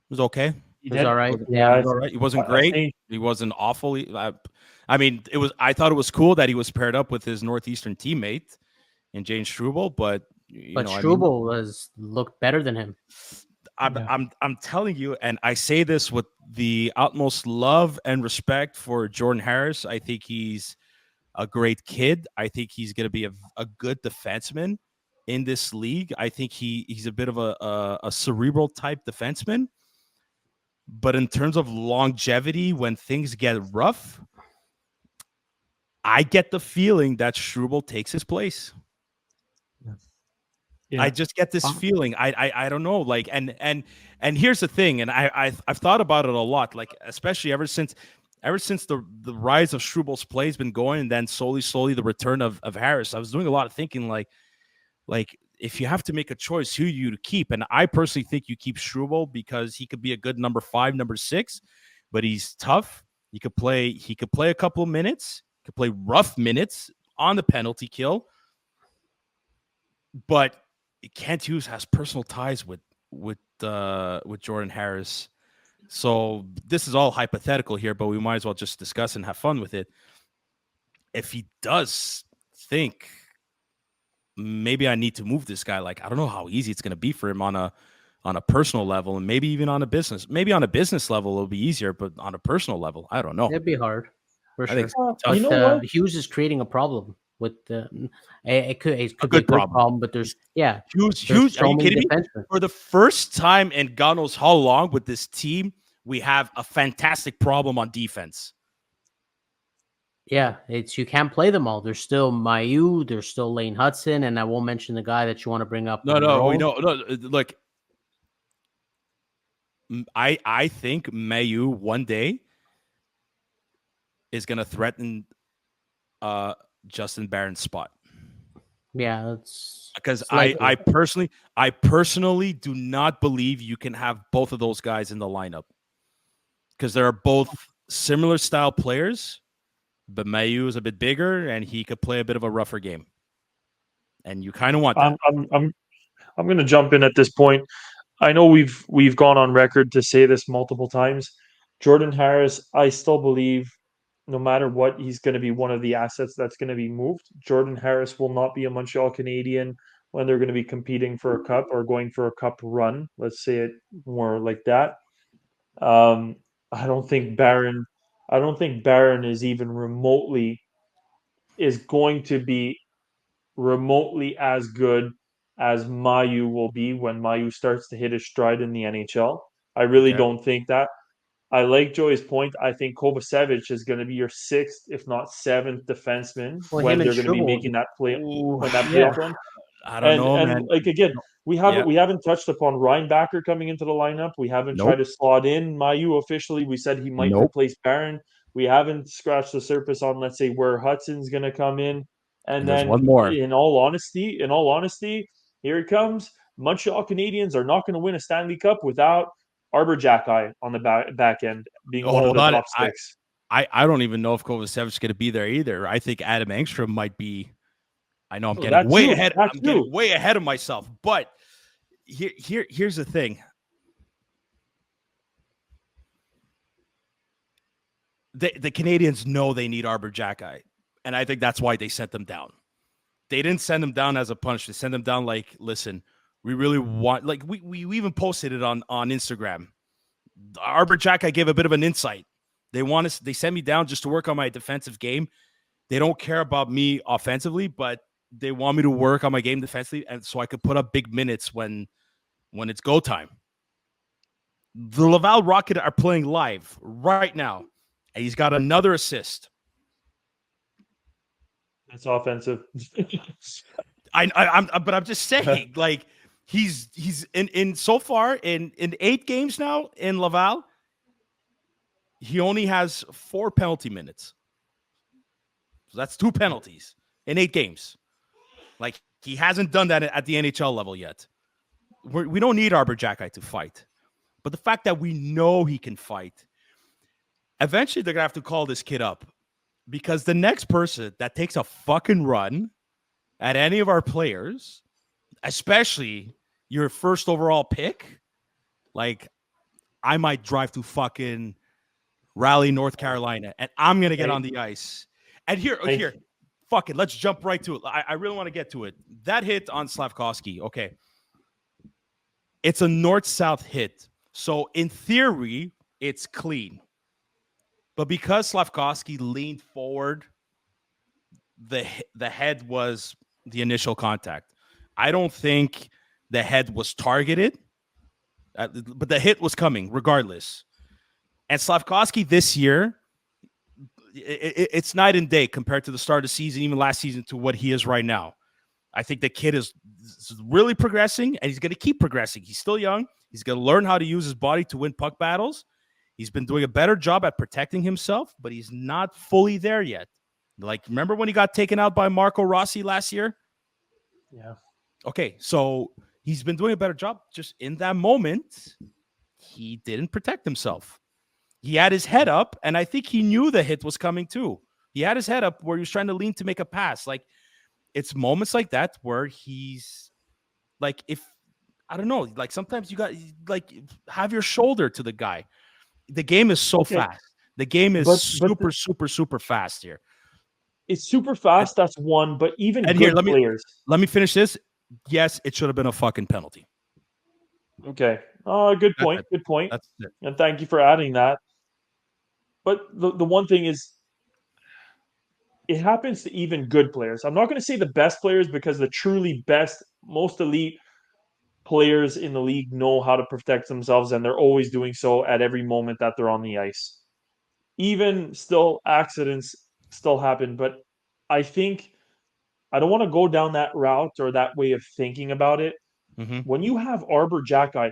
Speaker 1: It was okay.
Speaker 3: It was all right.
Speaker 1: Yeah, it was all right. He wasn't great. He wasn't awful. I mean, I thought it was cool that he was paired up with his Northeastern teammate in Jane Struble, but
Speaker 3: Struble looked better than him.
Speaker 1: I'm telling you, and I say this with the utmost love and respect for Jordan Harris. I think he's a great kid. I think he's going to be a good defenseman in this league. I think he's a bit of a cerebral type defenseman. But in terms of longevity, when things get rough, I get the feeling that Struble takes his place. Yeah. I just get this feeling. I don't know. Like, and here's the thing, and I've thought about it a lot. Like, especially ever since the rise of Struble's play has been going, and then slowly the return of Harris. I was doing a lot of thinking, like if you have to make a choice, who you to keep. And I personally think you keep Struble because he could be a good number 5, number 6, but he's tough. He could play a couple of minutes, could play rough minutes on the penalty kill. But Kent Hughes has personal ties with Jordan Harris. So this is all hypothetical here, but we might as well just discuss and have fun with it. If he does think maybe I need to move this guy, like, I don't know how easy it's going to be for him on a personal level, and maybe even on a business. Maybe on a business level it'll be easier, but on a personal level, I don't know.
Speaker 3: It'd be hard for sure.
Speaker 2: But
Speaker 3: Hughes is creating a problem with it could be a good problem, but there's
Speaker 1: Hughes. Are you kidding me? For the first time in God knows how long with this team, we have a fantastic problem on defense.
Speaker 3: Yeah, you can't play them all. There's still Mayu, there's still Lane Hudson, and I won't mention the guy that you want to bring up.
Speaker 1: No. Look, I think Mayu one day is going to threaten Justin Barron's spot.
Speaker 3: Yeah, that's
Speaker 1: because I personally do not believe you can have both of those guys in the lineup because they're both similar style players. But Mayu is a bit bigger, and he could play a bit of a rougher game. And you kind of want that.
Speaker 2: I'm going to jump in at this point. I know we've gone on record to say this multiple times. Jordan Harris, I still believe, no matter what, he's going to be one of the assets that's going to be moved. Jordan Harris will not be a Montreal Canadian when they're going to be competing for a cup or going for a cup run. Let's say it more like that. I don't think Barron is even going to be remotely as good as Mayu will be when Mayu starts to hit his stride in the NHL. I really don't think that. I like Joey's point. I think Kovacevic is going to be your sixth, if not seventh, defenseman
Speaker 3: Well, him
Speaker 2: when
Speaker 3: and
Speaker 2: they're going to be
Speaker 3: Struble.
Speaker 2: making that play
Speaker 1: Ooh,
Speaker 2: when that
Speaker 3: Yeah.
Speaker 2: playoff run.
Speaker 1: I don't know,
Speaker 2: And
Speaker 1: man.
Speaker 2: like again,
Speaker 1: No.
Speaker 2: we
Speaker 1: Yeah.
Speaker 2: haven't touched upon Reinbacker coming into the lineup. We haven't tried
Speaker 1: Nope.
Speaker 2: to slot in Mayu officially. We said he might
Speaker 1: Nope.
Speaker 2: replace Barron. We haven't scratched the surface on, let's say, where Hudson's going to come in. And
Speaker 1: And there's
Speaker 2: then,
Speaker 1: one more.
Speaker 2: in all honesty, here it comes. Montreal Canadiens are not going to win a Stanley Cup without Arber Xhekaj on the back end being
Speaker 1: Oh,
Speaker 2: one of
Speaker 1: hold
Speaker 2: the
Speaker 1: on.
Speaker 2: top six.
Speaker 1: I don't even know if Kovacevic's going to be there either. I think Adam Engstrom might be. I know I'm
Speaker 2: Oh,
Speaker 1: getting
Speaker 2: that
Speaker 1: way
Speaker 2: too.
Speaker 1: ahead.
Speaker 2: That
Speaker 1: I'm getting
Speaker 2: too.
Speaker 1: way ahead of myself. But here's the thing. The Canadians know they need Arber Xhekaj, and I think that's why they sent them down. They didn't send them down as a punch. They sent them down like, listen, we really want. Like we even posted it on Instagram. Arber Xhekaj gave a bit of an insight. They want us. They sent me down just to work on my defensive game. They don't care about me offensively, but they want me to work on my game defensively, and so I could put up big minutes when it's go time. The Laval Rocket are playing live right now, and he's got another assist.
Speaker 2: That's offensive.
Speaker 1: But I'm just saying, like he's in so far in 8 games now in Laval. He only has 4 penalty minutes. So that's 2 penalties in 8 games. Like he hasn't done that at the NHL level yet. We don't need Arber Xhekaj to fight, but the fact that we know he can fight, eventually they're gonna have to call this kid up because the next person that takes a fucking run at any of our players, especially your first overall pick, like I might drive to fucking Raleigh, North Carolina, and I'm gonna get on the ice. And here, fuck it, let's jump right to it. I really want to get to it. That hit on Slavkovsky, okay. It's a north-south hit. So in theory, it's clean. But because Slavkovsky leaned forward, the head was the initial contact. I don't think the head was targeted, but the hit was coming regardless. And Slavkovsky this year, it's night and day compared to the start of the season, even last season, to what he is right now. I think the kid is really progressing, and he's going to keep progressing. He's still young. He's going to learn how to use his body to win puck battles. He's been doing a better job at protecting himself, but he's not fully there yet. Like, remember when he got taken out by Marco Rossi last year?
Speaker 2: Yeah.
Speaker 1: Okay, so he's been doing a better job. Just in that moment, he didn't protect himself. He had his head up, and I think he knew the hit was coming too. He had his head up where he was trying to lean to make a pass. Like, it's moments like that where he's like, if I don't know, like sometimes you got like have your shoulder to the guy. The game is so fast. The game is super fast here.
Speaker 2: It's super fast. That's one, but even
Speaker 1: And here,
Speaker 2: good players.
Speaker 1: let me finish this. Yes, it should have been a fucking penalty.
Speaker 2: Okay. Good point. Good point.
Speaker 1: That's it.
Speaker 2: And thank you for adding that. But the one thing is, it happens to even good players. I'm not going to say the best players because the truly best, most elite players in the league know how to protect themselves, and they're always doing so at every moment that they're on the ice. Even still, accidents still happen, but I think I don't want to go down that route or that way of thinking about it.
Speaker 1: Mm-hmm.
Speaker 2: When you have Arber Xhekaj,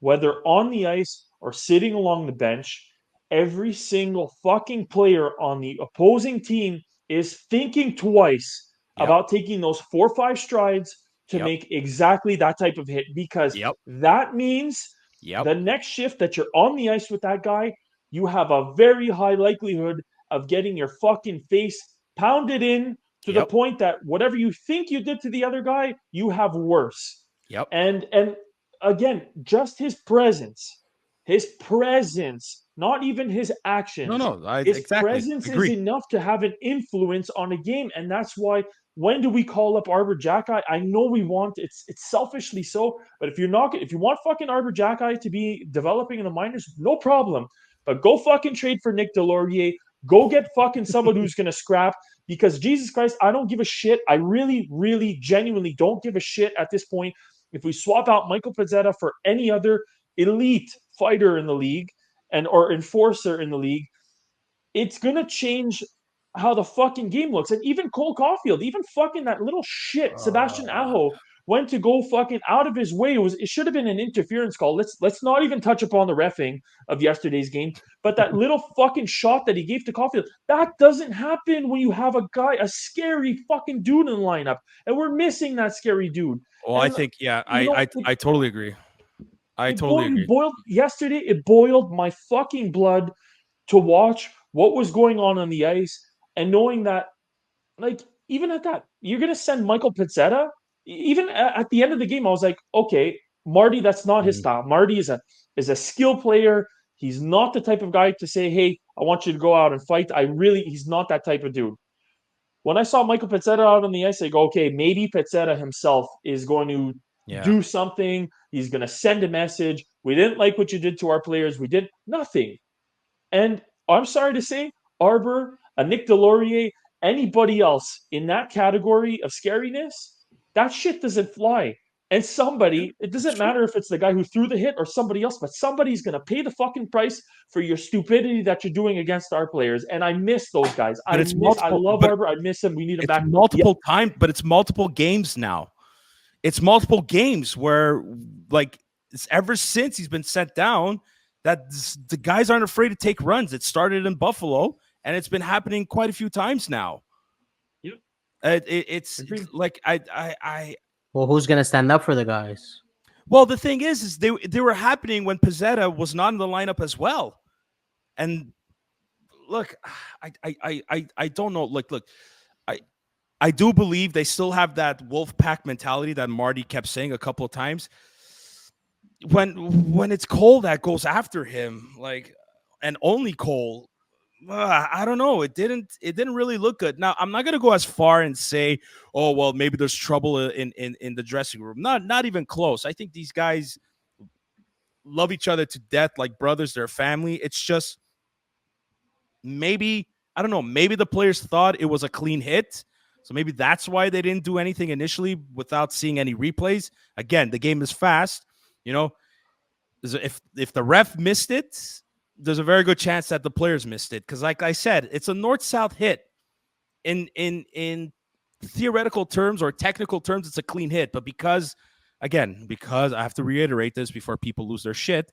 Speaker 2: whether on the ice or sitting along the bench, every single fucking player on the opposing team is thinking twice
Speaker 1: Yep.
Speaker 2: about taking those 4 or 5 strides to
Speaker 1: Yep.
Speaker 2: make exactly that type of hit, because
Speaker 1: Yep.
Speaker 2: that means
Speaker 1: Yep.
Speaker 2: the next shift that you're on the ice with that guy, you have a very high likelihood of getting your fucking face pounded in to the
Speaker 1: Yep.
Speaker 2: point that whatever you think you did to the other guy, you have worse.
Speaker 1: Yep.
Speaker 2: And again, just his presence, not even his actions.
Speaker 1: No,
Speaker 2: His
Speaker 1: exactly
Speaker 2: presence is
Speaker 1: agree.
Speaker 2: enough to have an influence on a game, and that's why when do we call up Arber Xhekaj? I know we want it's selfishly so, but if you want fucking Arber Xhekaj to be developing in the minors, no problem. But go fucking trade for Nick Delorier. Go get fucking someone who's gonna scrap, because Jesus Christ, I don't give a shit. I really, really, genuinely don't give a shit at this point if we swap out Michael Pezzetta for any other elite fighter in the league. or enforcer in the league, it's gonna change how the fucking game looks. And even Cole Caulfield, even fucking that little shit, Sebastian Aho went to go fucking out of his way. It should have been an interference call. Let's not even touch upon the reffing of yesterday's game. But that little fucking shot that he gave to Caulfield, that doesn't happen when you have a scary fucking dude in the lineup. And we're missing that scary dude.
Speaker 1: Well,
Speaker 2: and,
Speaker 1: I think, yeah, I totally agree. I totally agree.
Speaker 2: It boiled my fucking blood to watch what was going on the ice and knowing that, like, even at that, you're going to send Michael Pizzetta. Even at the end of the game, I was like, okay, Marty, that's not his style. Marty is a skill player. He's not the type of guy to say, hey, I want you to go out and fight. He's not that type of dude. When I saw Michael Pizzetta out on the ice, I go, okay, maybe Pizzetta himself is going to do something. He's going to send a message. We didn't like what you did to our players. We did nothing. And I'm sorry to say, Arber, a Nick Delorier, anybody else in that category of scariness, that shit doesn't fly. And it doesn't matter if it's the guy who threw the hit or somebody else, but somebody's going to pay the fucking price for your stupidity that you're doing against our players. And I miss those guys. I love Arber. I miss him. We need him back.
Speaker 1: Multiple times, but it's multiple games now. It's multiple games where, like, it's ever since he's been sent down, that the guys aren't afraid to take runs. It started in Buffalo, and it's been happening quite a few times now.
Speaker 2: Yep.
Speaker 1: It's like
Speaker 3: Well, who's gonna stand up for the guys?
Speaker 1: Well, the thing is they were happening when Pizzetta was not in the lineup as well. And look, I don't know. Look, I do believe they still have that wolf pack mentality that Marty kept saying a couple of times. When it's Cole that goes after him, like, and only Cole, I don't know. It didn't really look good. Now, I'm not gonna go as far and say, oh well, maybe there's trouble in the dressing room. Not even close. I think these guys love each other to death, like brothers. They're family. It's just maybe, I don't know. Maybe the players thought it was a clean hit, so maybe that's why they didn't do anything initially without seeing any replays. Again, the game is fast. You know, if the ref missed it, there's a very good chance that the players missed it. Because, like I said, it's a north-south hit. In theoretical terms or technical terms, it's a clean hit. But because I have to reiterate this before people lose their shit,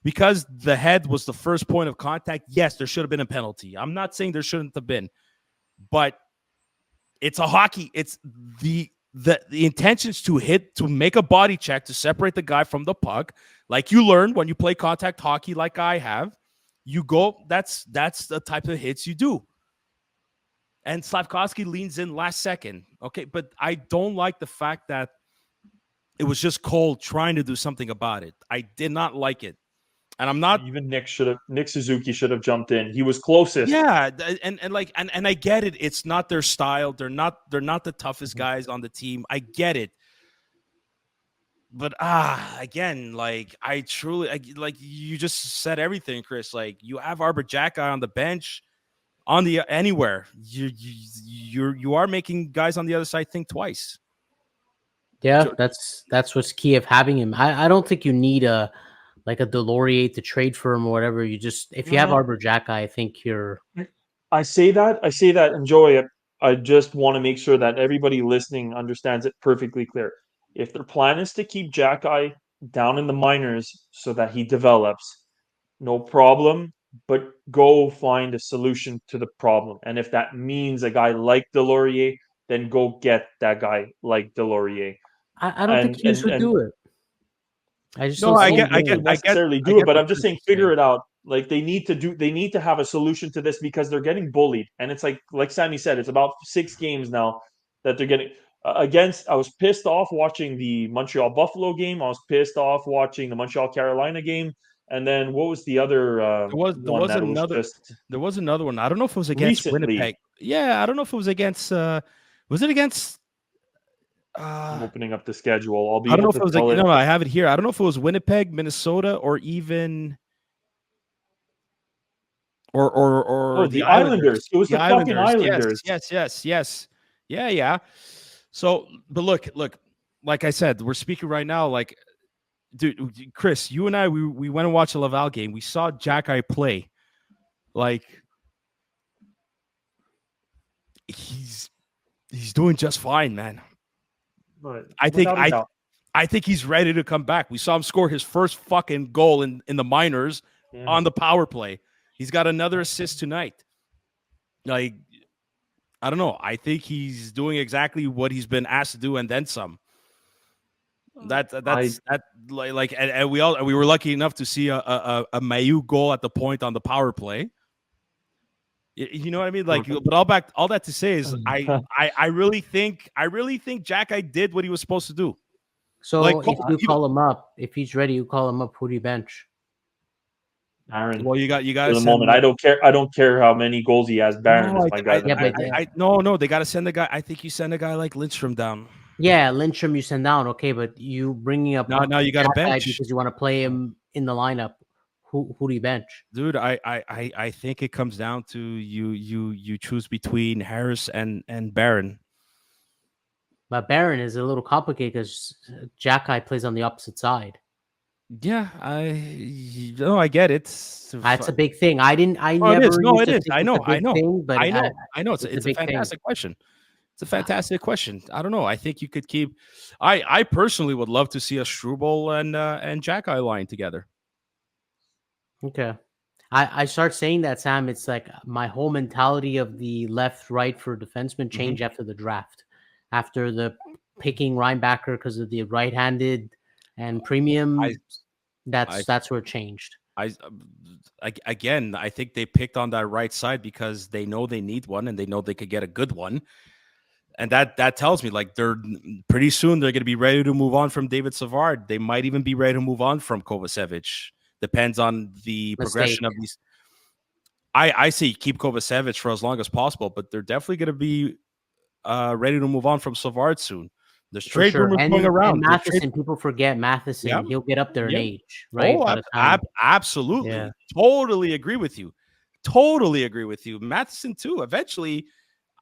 Speaker 1: because the head was the first point of contact, yes, there should have been a penalty. I'm not saying there shouldn't have been, but it's a hockey. It's the intention is to make a body check to separate the guy from the puck. Like you learn when you play contact hockey, like I have, you go, that's the type of hits you do. And Slafkovsky leans in last second. Okay. But I don't like the fact that it was just Cole trying to do something about it. I did not like it. And I'm not
Speaker 2: even Nick Suzuki should have jumped in. He was closest.
Speaker 1: Yeah, and I get it. It's not their style. They're not the toughest guys on the team. I get it. But again, like I truly like you just said everything, Chris. Like you have Arber Xhekaj on the bench, on the anywhere. You are making guys on the other side think twice.
Speaker 3: Yeah, that's what's key of having him. I don't think you need a Delorier to trade for him or whatever. You just, if you have Arber Xhekaj, I think you're.
Speaker 2: I say that, and Joey, I just want to make sure that everybody listening understands it perfectly clear. If their plan is to keep Xhekaj down in the minors so that he develops, no problem, but go find a solution to the problem. And if that means a guy like Delorier, then go get that guy like Delorier.
Speaker 3: I don't think Hughes would do it. I just
Speaker 2: don't necessarily do it, but I'm just saying, figure it out. Like they need to have a solution to this because they're getting bullied, and it's like Sammy said, it's about 6 games now that they're getting against. I was pissed off watching the Montreal Buffalo game. I was pissed off watching the Montreal Carolina game, and then what was the other?
Speaker 1: There was another one. I don't know if it was against Winnipeg. Yeah, I don't know if it was against. Was it against?
Speaker 2: I'm opening up the schedule.
Speaker 1: I don't know if it was no, I have it here. I don't know if it was Winnipeg, Minnesota, or even or
Speaker 2: the Islanders. It was the fucking Islanders.
Speaker 1: Yes. Yeah. So, but look, like I said, we're speaking right now. Like dude, Chris, you and I, we went and watched a Laval game. We saw Xhekaj play. Like he's doing just fine, man.
Speaker 2: But
Speaker 1: I think
Speaker 2: without a doubt,
Speaker 1: I think he's ready to come back. We saw him score his first fucking goal in the minors
Speaker 2: yeah.
Speaker 1: on the power play. He's got another assist tonight. Like, I don't know. I think he's doing exactly what he's been asked to do and then some. That's that like and we were lucky enough to see a Mayu goal at the point on the power play. You know what I mean? Like, but all that to say is, I really think Xhekaj did what he was supposed to do.
Speaker 3: So
Speaker 1: Like,
Speaker 3: if you call him up, if he's ready, you call him up. Who do you bench?
Speaker 2: Aaron.
Speaker 1: well, you got
Speaker 2: For
Speaker 1: to
Speaker 2: the
Speaker 1: send.
Speaker 2: moment, I don't care how many goals he has. Barron is my guy.
Speaker 1: No, they got to send the guy. I think you send a guy like Lindstrom down.
Speaker 3: Yeah, Lindstrom you send down, okay, but you bringing up
Speaker 1: Now you got a bench
Speaker 3: because you want to play him in the lineup. Who do you bench?
Speaker 1: Dude, I think it comes down to you choose between Harris and Barron.
Speaker 3: But Barron is a little complicated because Xhekaj plays on the opposite side.
Speaker 1: Yeah, I get it.
Speaker 3: That's a big thing. I
Speaker 1: Oh,
Speaker 3: never.
Speaker 1: it is. No,
Speaker 3: used
Speaker 1: it
Speaker 3: to
Speaker 1: is.
Speaker 3: think
Speaker 1: I
Speaker 3: it's
Speaker 1: know.
Speaker 3: a big thing, but
Speaker 1: I know. It's a
Speaker 3: big
Speaker 1: fantastic question. It's a fantastic question. I don't know. I think you could keep. I personally would love to see a Struble and Xhekaj line together.
Speaker 3: Okay. I start saying that, Sam. It's like my whole mentality of the left right for defenseman changed after the draft, after the picking Reinbacker because of the right-handed and premium. That's where it changed.
Speaker 1: Again, I think they picked on that right side because they know they need one and they know they could get a good one. And that tells me like they're pretty soon they're going to be ready to move on from David Savard. They might even be ready to move on from Kovacevic. Depends on the progression of these. I say keep Kovacevic for as long as possible, but they're definitely going to be ready to move on from Savard soon. There's trade rumors going around.
Speaker 3: And Matheson, people forget Matheson.
Speaker 1: Yeah.
Speaker 3: He'll get up there in age, right?
Speaker 1: Oh, absolutely. Yeah. Totally agree with you. Matheson too. Eventually,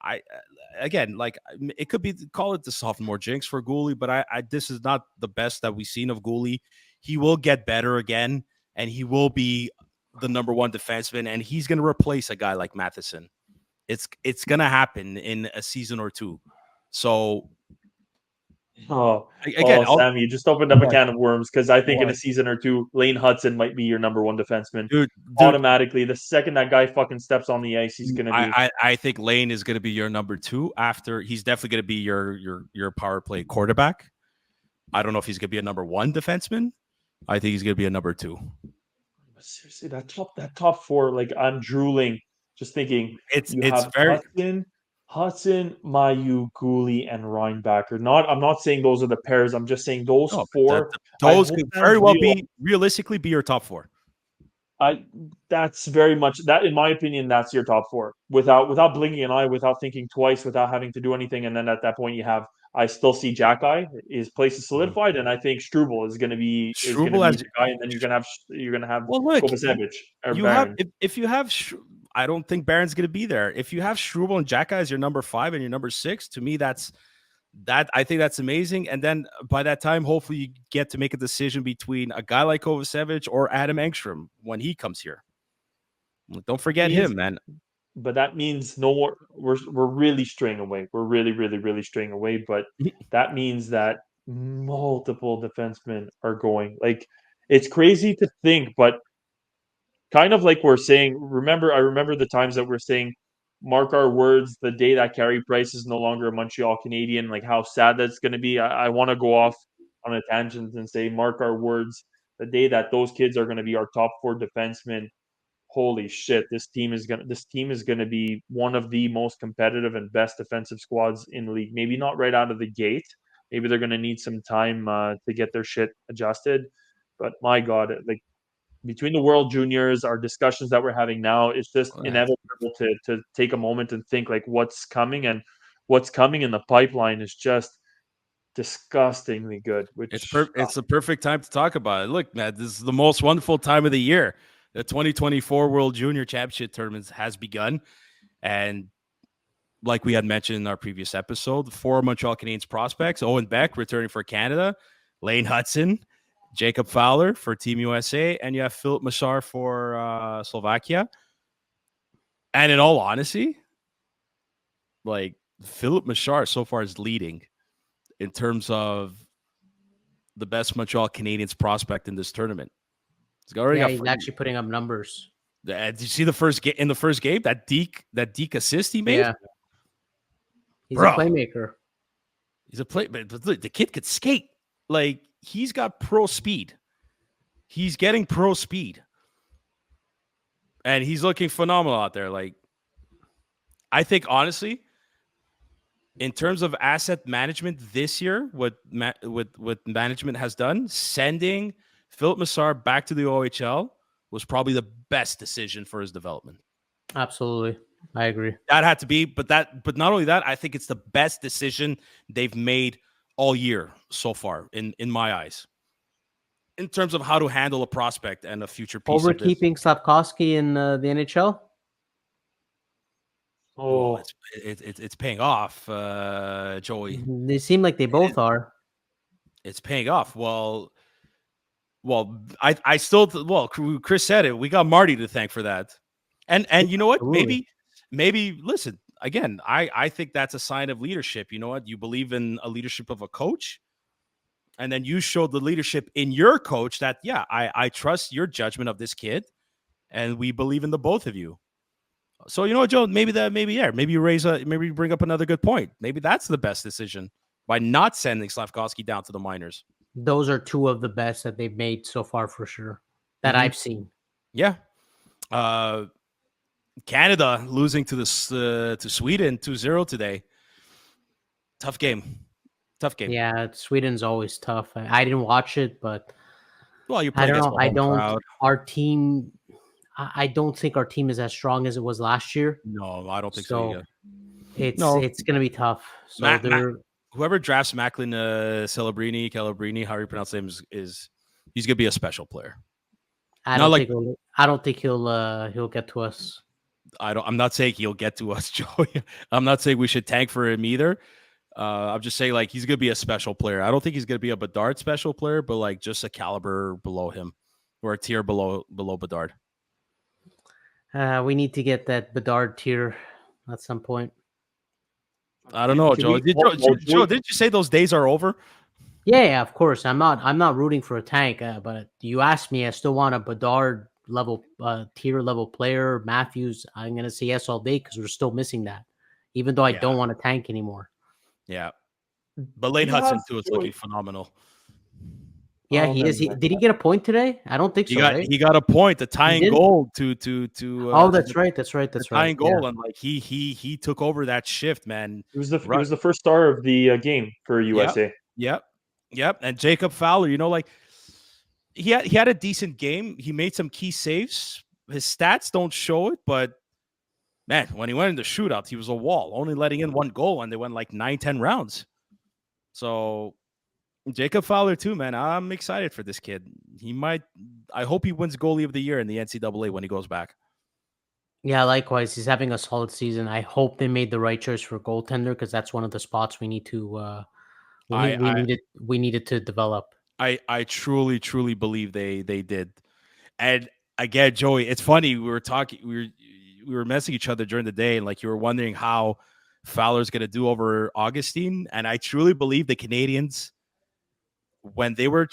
Speaker 1: it could be, call it the sophomore jinx for Gooley, but this is not the best that we've seen of Gooley. He will get better again, and he will be the number one defenseman, and he's going to replace a guy like Matheson. It's going to happen in a season or two. So,
Speaker 2: Sam, you just opened up a can of worms because I think in a season or two, Lane Hudson might be your number one defenseman.
Speaker 1: Dude,
Speaker 2: automatically, the second that guy fucking steps on the ice, he's gonna be.
Speaker 1: I think Lane is gonna be your number two. After he's definitely gonna be your power play quarterback. I don't know if he's gonna be a number one defenseman. I think he's gonna be a number two.
Speaker 2: But seriously, that top four, like I'm drooling just thinking.
Speaker 1: It's very
Speaker 2: Hudson, Mayu, Gooley, and Reinbacker. I'm not saying those are the pairs. I'm just saying those four.
Speaker 1: Those could very well realistically be your top four.
Speaker 2: That's very much that, in my opinion, that's your top four. Without blinking an eye, without thinking twice, without having to do anything, and then at that point I still see Xhekaj. His place is solidified, and I think Struble is going to be the guy, and then you're going to have Kovacevic.
Speaker 1: If you have. I don't think Barron's going to be there. If you have Struble and Xhekaj as your number 5 and your number 6, to me, I think that's amazing. And then by that time, hopefully you get to make a decision between a guy like Kovacevic or Adam Engstrom when he comes here. Don't forget him, man.
Speaker 2: But that means no more. We're really straying away. We're really, really, really straying away. But that means that multiple defensemen are going. Like, it's crazy to think, but kind of like we're saying, I remember the times that we're saying, mark our words, the day that Carey Price is no longer a Montreal Canadian, like how sad that's going to be. I want to go off on a tangent and say, mark our words, the day that those kids are going to be our top 4 defensemen. Holy shit, this team is gonna be one of the most competitive and best defensive squads in the league. Maybe not right out of the gate. Maybe they're gonna need some time to get their shit adjusted. But my God, like, between the World Juniors, our discussions that we're having now, it's just inevitable to take a moment and think like what's coming, and what's coming in the pipeline is just disgustingly good.
Speaker 1: It's the perfect time to talk about it. Look, man, this is the most wonderful time of the year. The 2024 World Junior Championship Tournament has begun, and like we had mentioned in our previous episode, 4 Montreal Canadiens prospects: Owen Beck returning for Canada, Lane Hudson, Jacob Fowler for Team USA, and you have Philip Mashar for Slovakia. And in all honesty, like Philip Mashar so far is leading in terms of the best Montreal Canadiens prospect in this tournament.
Speaker 3: He's actually putting up numbers.
Speaker 1: Did you see the first game in the first game that Deke assist he made?
Speaker 3: Yeah, he's a playmaker.
Speaker 1: He's a play, but the kid could skate. Like he's got pro speed. He's getting pro speed, and he's looking phenomenal out there. Like I think honestly, in terms of asset management this year, what management has done, sending Philip Mashar back to the OHL was probably the best decision for his development.
Speaker 3: Absolutely. I agree.
Speaker 1: That had to be, but not only that, I think it's the best decision they've made all year so far, in my eyes, in terms of how to handle a prospect and a future piece.
Speaker 3: Over keeping Slafkovsky in the NHL.
Speaker 2: Oh,
Speaker 1: Well, it's paying off, Joey.
Speaker 3: They seem like they both are.
Speaker 1: It's paying off. Well, I still Chris said it. We got Marty to thank for that, and you know what?
Speaker 3: Absolutely.
Speaker 1: Maybe listen again. I think that's a sign of leadership. You know what? You believe in a leadership of a coach, and then you showed the leadership in your coach that I trust your judgment of this kid, and we believe in the both of you. So you know what, Joe? Maybe you bring up another good point. Maybe that's the best decision by not sending Slafkovsky down to the minors.
Speaker 3: Those are two of the best that they've made so far for sure that I've seen.
Speaker 1: Yeah. Canada losing to Sweden 2-0 today. Tough game.
Speaker 3: Yeah, Sweden's always tough. I didn't watch it, but
Speaker 1: well, you play
Speaker 3: I don't
Speaker 1: against
Speaker 3: know.
Speaker 1: the home crowd.
Speaker 3: Our team. I don't think our team is as strong as it was last year.
Speaker 1: No, I don't think so. Either.
Speaker 3: It's going to be tough. So
Speaker 1: whoever drafts Macklin Calabrini, how you pronounce his name is he's going to be a special player.
Speaker 3: I don't think he'll get to us.
Speaker 1: I'm not saying he'll get to us, Joey. I'm not saying we should tank for him either. I'm just saying like he's going to be a special player. I don't think he's going to be a Bedard special player, but like just a caliber below him or a tier below Bedard.
Speaker 3: We need to get that Bedard tier at some point.
Speaker 1: I don't know, Joe. Joe, didn't you say those days are over?
Speaker 3: Yeah, of course. I'm not rooting for a tank, but you asked me. I still want a Bedard level tier level player. Matthews, I'm gonna say yes all day because we're still missing that, even though I don't want a tank anymore.
Speaker 1: Yeah, but Lane Hudson too is looking phenomenal.
Speaker 3: Yeah, he is. Did he get a point today? I don't think so.
Speaker 1: He got a point, a tying goal to.
Speaker 3: Oh, that's right.
Speaker 1: Tying goal, and like he took over that shift, man.
Speaker 2: He was the first star of the game for USA.
Speaker 1: Yep. And Jacob Fowler, you know, like he had a decent game. He made some key saves. His stats don't show it, but man, when he went into shootouts, he was a wall, only letting in one goal, and they went like 9-10 rounds. So Jacob Fowler too, man. I'm excited for this kid. I hope he wins goalie of the year in the NCAA when he goes back. Yeah,
Speaker 3: likewise. He's having a solid season. I hope they made the right choice for goaltender because that's one of the spots we need to we needed to develop.
Speaker 1: I truly believe they did. And again, Joey, it's funny. We were messaging each other during the day, and like you were wondering how Fowler's going to do over Augustine, and I truly believe the Canadians, when they were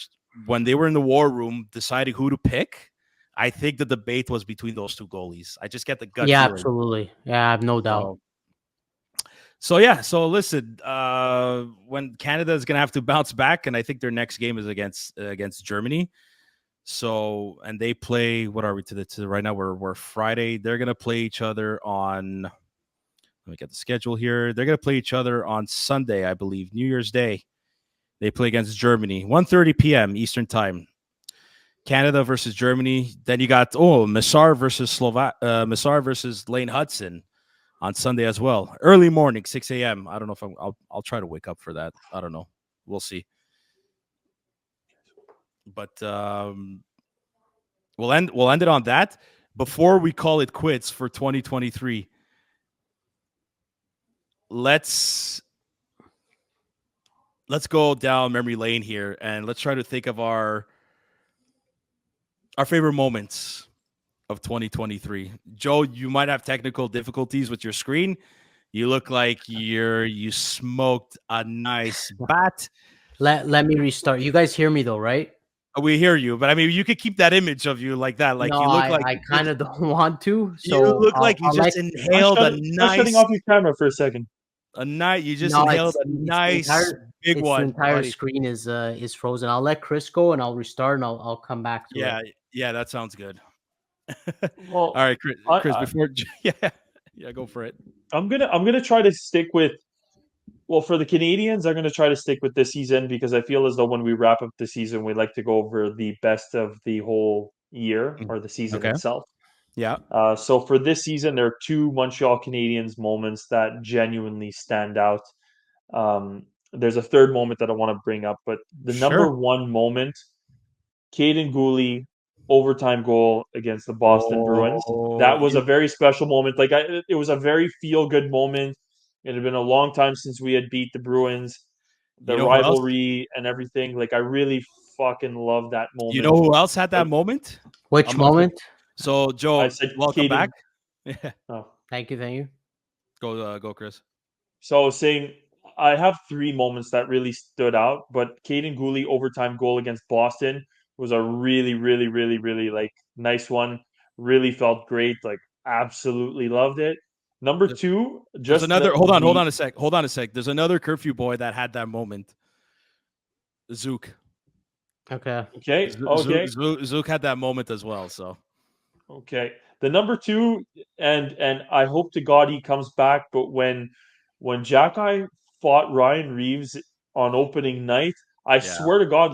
Speaker 1: in the war room deciding who to pick, I think the debate was between those two goalies. I just get the gut feeling.
Speaker 3: Absolutely. Yeah, I have no doubt.
Speaker 1: So listen, when Canada is going to have to bounce back, and I think their next game is against Germany. So, and they play, what are we to right now? We're Friday. They're going to play each other on, let me get the schedule here. They're going to play each other on Sunday, I believe, New Year's Day. They play against Germany, 1:30 p.m. Eastern time. Canada versus Germany. Then you got Mashar versus Lane Hudson on Sunday as well. Early morning, 6 a.m. I don't know if I'll try to wake up for that. I don't know. We'll see. But we'll end it on that. Before we call it quits for 2023, let's go down memory lane here and let's try to think of our our favorite moments of 2023. Joe, you might have technical difficulties with your screen. You look like you smoked a nice bat.
Speaker 3: Let me restart. You guys hear me though, right?
Speaker 1: We hear you, but I mean, you could keep that image of you like that. Like
Speaker 3: No,
Speaker 1: you look like
Speaker 3: I kind of don't want to.
Speaker 1: you
Speaker 3: So
Speaker 1: look like you
Speaker 3: I'll let
Speaker 1: just inhaled a
Speaker 2: Try shutting
Speaker 1: nice
Speaker 2: off your camera for a second.
Speaker 1: you just
Speaker 3: no.
Speaker 1: inhaled a
Speaker 3: It's the
Speaker 1: nice big
Speaker 3: the
Speaker 1: one,
Speaker 3: entire
Speaker 1: buddy.
Speaker 3: screen is frozen. I'll let Chris go and I'll restart and I'll come back to
Speaker 1: Yeah,
Speaker 3: it.
Speaker 1: yeah, that sounds good. All
Speaker 2: Well,
Speaker 1: right, Chris,
Speaker 2: I,
Speaker 1: before yeah, go for it.
Speaker 2: I'm gonna try to stick with. Well, for the Canadians, I'm gonna try to stick with this season because I feel as though when we wrap up the season, we like to go over the best of the whole year
Speaker 1: Mm,
Speaker 2: or the season
Speaker 1: okay.
Speaker 2: itself.
Speaker 1: Yeah,
Speaker 2: So for this season, there are two Montreal Canadiens moments that genuinely stand out. There's a third moment that I want to bring up, but the number
Speaker 1: sure.
Speaker 2: one moment, Caden Gooley overtime goal against the Boston Bruins.
Speaker 1: Oh,
Speaker 2: That was a very special moment. It was a very feel good moment. It had been a long time since we had beat the Bruins,
Speaker 1: you
Speaker 2: the
Speaker 1: know who else?
Speaker 2: rivalry and everything. Like I really fucking love that
Speaker 1: You know
Speaker 2: moment.
Speaker 1: who else had that
Speaker 2: But
Speaker 1: moment?
Speaker 3: Which
Speaker 1: I'm gonna.
Speaker 3: moment?
Speaker 1: So,
Speaker 2: I
Speaker 1: Joe,
Speaker 2: said
Speaker 1: welcome back.
Speaker 2: Caden. Oh,
Speaker 3: Thank you, thank you.
Speaker 1: Go, Chris.
Speaker 2: so I was saying I have three moments that really stood out, but Caden Gooley overtime goal against Boston was a really, really, really, really like nice one. Really felt great. Like absolutely loved it. Number
Speaker 1: There's,
Speaker 2: two,
Speaker 1: there's
Speaker 2: just
Speaker 1: another.
Speaker 2: the
Speaker 1: Hold
Speaker 2: the
Speaker 1: on a sec. Hold on a sec. There's another curfew boy that had that moment. Zook.
Speaker 3: Okay.
Speaker 2: okay, okay.
Speaker 1: Zook had that moment as well. So
Speaker 2: Okay. The number two, and I hope to God he comes back, but when Jacky fought Ryan Reeves on opening night, I
Speaker 1: yeah,
Speaker 2: swear to God,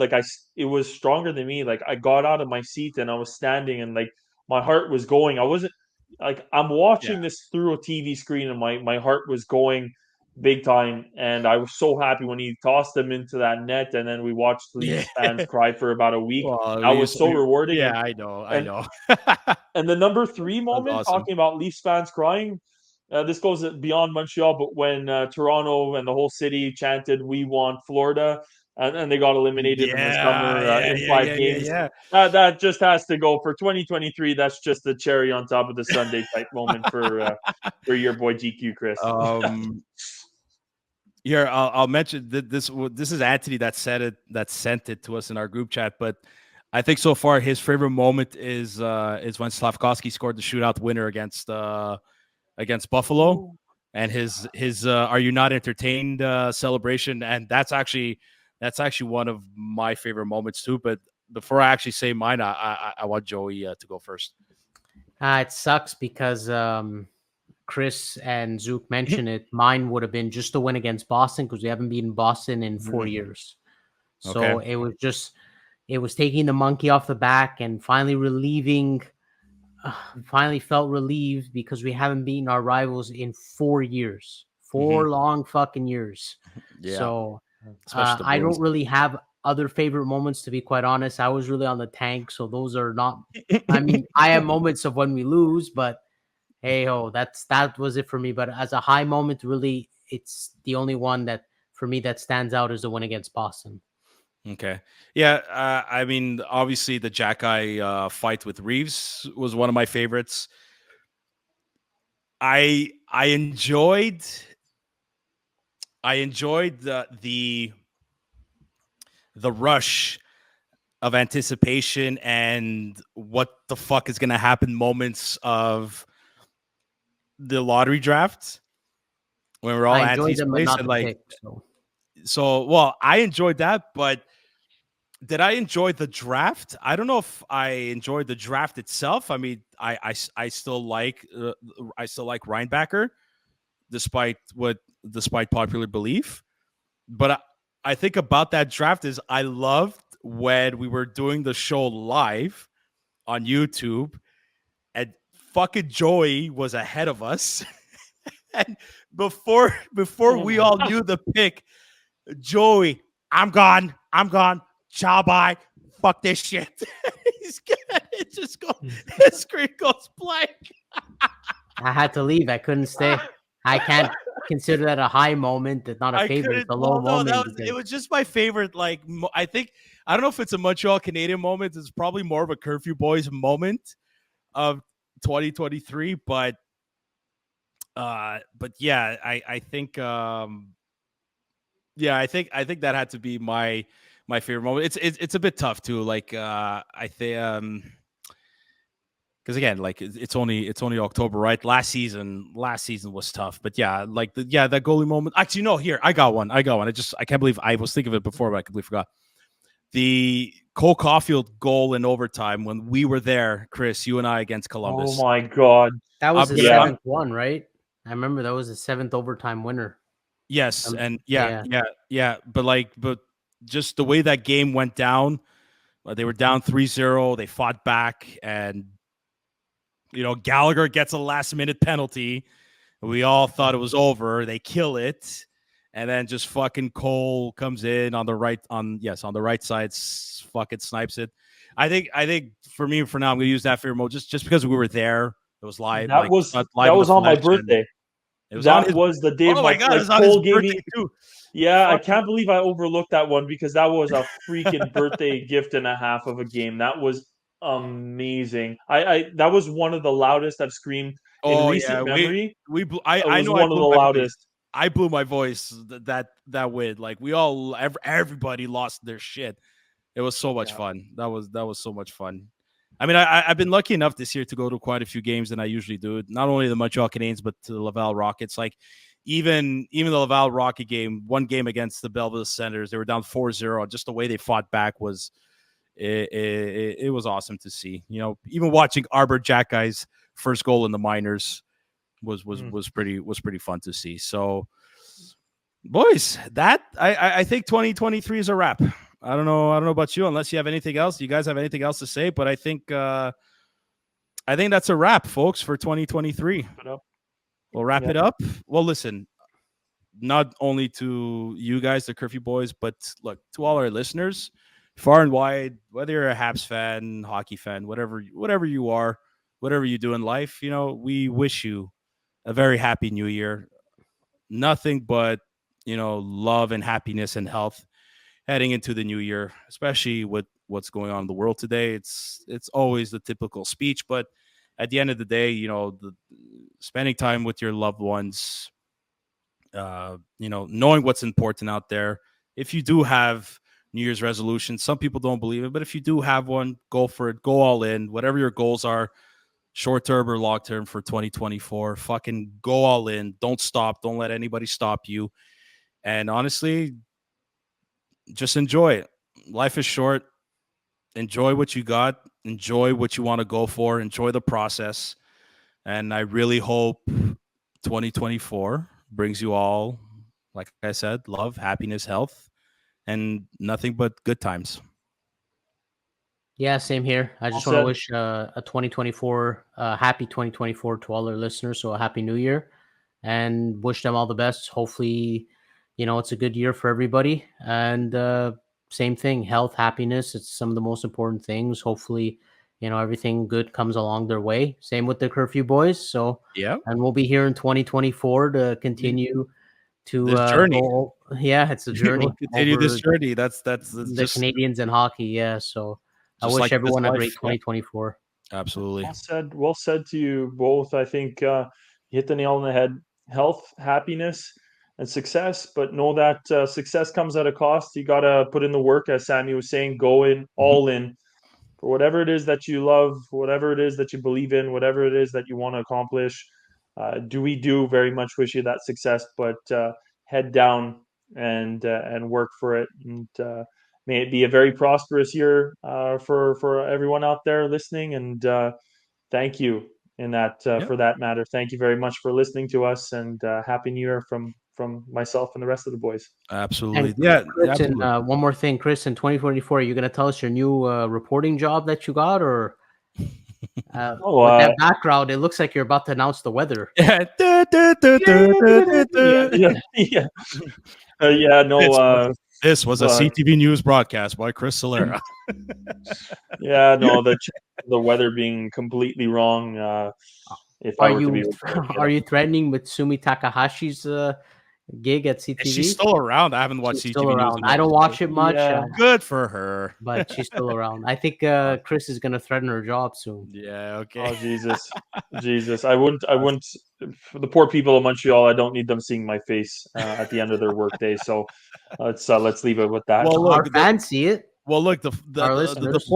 Speaker 2: it was stronger than me. Like I got out of my seat and I was standing and like my heart was going. I wasn't like I'm
Speaker 1: yeah,
Speaker 2: watching this through a TV screen and my heart was going big time. And I was so happy when he tossed them into that net and then we watched
Speaker 1: yeah.
Speaker 2: Leafs fans cry for about a week.
Speaker 1: Well,
Speaker 2: That was so rewarding
Speaker 1: yeah, I know, I
Speaker 2: and
Speaker 1: know.
Speaker 2: and the number three
Speaker 1: That's
Speaker 2: moment,
Speaker 1: awesome.
Speaker 2: talking about Leafs fans crying, this goes beyond Montreal, but when Toronto and the whole city chanted, "We want Florida," and they got eliminated in the
Speaker 1: Yeah,
Speaker 2: summer
Speaker 1: yeah,
Speaker 2: in
Speaker 1: yeah,
Speaker 2: five
Speaker 1: yeah, yeah,
Speaker 2: games,
Speaker 1: yeah.
Speaker 2: that just has to go for 2023. That's just the cherry on top of the Sunday type moment for your boy GQ Chris.
Speaker 1: um, Here, I'll mention that this is Anthony that said it, that sent it to us in our group chat. But I think so far his favorite moment is when Slavkovsky scored the shootout winner against Buffalo,
Speaker 2: Ooh.
Speaker 1: and his "Are you not entertained?" Celebration, and that's actually one of my favorite moments too. But before I actually say mine, I want Joey to go first.
Speaker 3: It sucks because Chris and Zook mentioned it. Mine would have been just to win against Boston because we haven't beaten Boston in 4 years.
Speaker 1: Okay.
Speaker 3: So it was taking the monkey off the back and finally relieving. Finally felt relieved because we haven't beaten our rivals in 4 years,
Speaker 1: Mm-hmm.
Speaker 3: 4 long fucking years.
Speaker 1: Yeah,
Speaker 3: So
Speaker 1: especially the
Speaker 3: I
Speaker 1: Bruins.
Speaker 3: don't really have other favorite moments, to be quite honest. I was really on the tank, so those are not. I mean, I have moments of when we lose, but hey ho, that was it for me. But as a high moment, really, it's the only one that for me that stands out is the one against Boston.
Speaker 1: Okay. Yeah. I mean, obviously, the Jacky fight with Reeves was one of my favorites. I enjoyed the rush of anticipation and what the fuck is gonna happen moments of the lottery draft when we're all
Speaker 3: I
Speaker 1: Anti's
Speaker 3: enjoyed them, but
Speaker 1: place
Speaker 3: not
Speaker 1: and
Speaker 3: the
Speaker 1: like
Speaker 3: pick. So
Speaker 1: well, I enjoyed that, but did I enjoy the draft? I don't know if I enjoyed the draft itself. I mean, I still like Reinbacker, despite popular belief. But I think about that draft is I loved when we were doing the show live on YouTube, and fucking Joey was ahead of us. And before we all knew the pick, Joey, I'm gone. Ciao, bye. Fuck this shit. It just goes, his screen goes blank.
Speaker 3: I had to leave. I couldn't stay. I can't consider that a high moment. It's not a
Speaker 1: I
Speaker 3: favorite.
Speaker 1: couldn't.
Speaker 3: It's a low
Speaker 1: Well, no,
Speaker 3: moment
Speaker 1: it
Speaker 3: because
Speaker 1: was just my favorite. Like, I think I don't know if it's a Montreal Canadian moment. It's probably more of a Curfew Boys moment of 2023. But yeah, I think yeah, I think that had to be my favorite moment. It's a bit tough too. Like I think because again, like it's only October, right? Last season was tough, but yeah, like that goalie moment. Actually, no, here I got one. I can't believe I was thinking of it before, but I completely forgot. The Cole Caulfield goal in overtime when we were there, Chris, you and I against
Speaker 2: Oh
Speaker 1: Columbus.
Speaker 2: my god.
Speaker 3: That was the
Speaker 2: Yeah.
Speaker 3: seventh one, right? I remember that was the seventh overtime winner.
Speaker 1: Yes, and
Speaker 3: Yeah.
Speaker 1: but just the way that game went down, they were down 3-0. They fought back, and Gallagher gets a last minute penalty. We all thought it was over. They kill it, and then just fucking Cole comes in on the right side, fucking snipes it. I think for me, for now, I'm gonna use that favorite mode just because we were there. It was live,
Speaker 2: That
Speaker 1: like
Speaker 2: was
Speaker 1: not
Speaker 2: that
Speaker 1: live in the
Speaker 2: was on my
Speaker 1: flesh, and
Speaker 2: birthday.
Speaker 1: it was on
Speaker 2: That
Speaker 1: his.
Speaker 2: was the day of
Speaker 1: Oh my
Speaker 2: my
Speaker 1: god, it
Speaker 2: like
Speaker 1: was on his
Speaker 2: Cole gave
Speaker 1: birthday
Speaker 2: me.
Speaker 1: too.
Speaker 2: Yeah, I
Speaker 1: Fucking
Speaker 2: can't believe I overlooked that one because that was a freaking birthday gift and a half of a game. That was amazing. I that was one of the loudest I've screamed in
Speaker 1: oh yeah,
Speaker 2: recent
Speaker 1: we
Speaker 2: memory.
Speaker 1: we blew,
Speaker 2: It
Speaker 1: I
Speaker 2: was
Speaker 1: know I
Speaker 2: one of
Speaker 1: blew
Speaker 2: the
Speaker 1: my voice.
Speaker 2: loudest.
Speaker 1: I blew my voice that win. Like we all everybody lost their shit. It was so much
Speaker 2: Yeah.
Speaker 1: fun. That was so much fun. I mean, I've been lucky enough this year to go to quite a few games than I usually do. Not only the Montreal Canadiens, but to the Laval Rockets. Like even the Laval Rocket game, one game against the Belleville Senators, they were down 4-0. Just the way they fought back was it was awesome to see. Even watching Arber Xhekaj's first goal in the minors was was
Speaker 2: Mm.
Speaker 1: was pretty was pretty fun to see. So, boys, that I think 2023 is a wrap. I don't know about you, unless you have anything else. You guys have anything else to say? But I think that's a wrap, folks, for 2023.
Speaker 2: Put up.
Speaker 1: We'll wrap
Speaker 2: Yeah.
Speaker 1: it up. Well, listen, not only to you guys, the Curfew Boys, but look to all our listeners, far and wide. Whether you're a Habs fan, hockey fan, whatever you are, whatever you do in life, we wish you a very happy New Year. Nothing but love and happiness and health heading into the new year, especially with what's going on in the world today. It's always the typical speech, but at the end of the day, spending time with your loved ones, knowing what's important out there. If you do have New Year's resolutions, some people don't believe it, but if you do have one, go for it. Go all in. Whatever your goals are, short term or long term for 2024, fucking go all in. Don't stop. Don't let anybody stop you. And honestly, just enjoy it. Life is short. Enjoy what you got. Enjoy what you want to go for. Enjoy the process. And I really hope 2024 brings you all, like I said, love, happiness, health, and nothing but good times.
Speaker 3: Yeah, same here. I
Speaker 2: Well
Speaker 3: just want to
Speaker 2: said.
Speaker 3: wish a 2024, happy 2024 to all our listeners. So a happy new year and wish them all the best. Hopefully, it's a good year for everybody. And same thing, health, happiness. It's some of the most important things. Hopefully, everything good comes along their way. Same with the Curfew Boys. So,
Speaker 1: Yeah.
Speaker 3: and we'll be here in 2024 to continue to
Speaker 1: This journey.
Speaker 3: go. Yeah, it's a journey
Speaker 1: We'll continue this
Speaker 3: over
Speaker 1: journey. That's
Speaker 3: the
Speaker 1: just
Speaker 3: Canadians and hockey. Yeah. So I
Speaker 1: just
Speaker 3: wish
Speaker 1: like this
Speaker 3: everyone a great
Speaker 1: life. Yeah,
Speaker 3: 2024.
Speaker 1: absolutely.
Speaker 2: Well said to you both. I think you hit the nail on the head. Health, happiness, and success. But know that success comes at a cost. You got to put in the work, as Sammy was saying. Go in,
Speaker 1: Mhm.
Speaker 2: all in, for whatever it is that you love, whatever it is that you believe in, whatever it is that you want to accomplish. We do very much wish you that success, but head down and work for it. And may it be a very prosperous year for everyone out there listening. And thank you in that
Speaker 1: Yeah,
Speaker 2: for that matter. Thank you very much for listening to us, and happy New Year from myself and the rest of the boys.
Speaker 3: And
Speaker 1: absolutely. Yeah,
Speaker 3: Chris, and
Speaker 1: absolutely.
Speaker 3: one more thing, Chris, in 2024, are you going to tell us your new reporting job that you got, or
Speaker 2: Oh,
Speaker 3: with that background, it looks like you're about to announce the weather.
Speaker 1: Yeah.
Speaker 2: yeah, yeah, yeah. No,
Speaker 1: This was a CTV News broadcast by Chris Solera.
Speaker 2: yeah, no. The weather being completely wrong. If I
Speaker 3: Are
Speaker 2: were to be
Speaker 3: you
Speaker 2: reporting it,
Speaker 3: are you threatening with Sumi Takahashi's gig at CTV.
Speaker 1: She's still around. I haven't watched
Speaker 3: She's
Speaker 1: CTV
Speaker 3: still
Speaker 1: News.
Speaker 3: around.
Speaker 1: in
Speaker 3: I don't
Speaker 1: a-
Speaker 3: watch it much,
Speaker 2: Yeah.
Speaker 1: Good for her.
Speaker 3: but she's still around. I think Chris is gonna threaten her job soon.
Speaker 1: Yeah. Okay.
Speaker 2: Oh Jesus, Jesus! I wouldn't. For the poor people of Montreal, I don't need them seeing my face at the end of their workday. So let's leave it with that.
Speaker 1: Well, look,
Speaker 3: Our fans see it.
Speaker 1: Well, look,
Speaker 3: Our
Speaker 1: the
Speaker 3: listeners.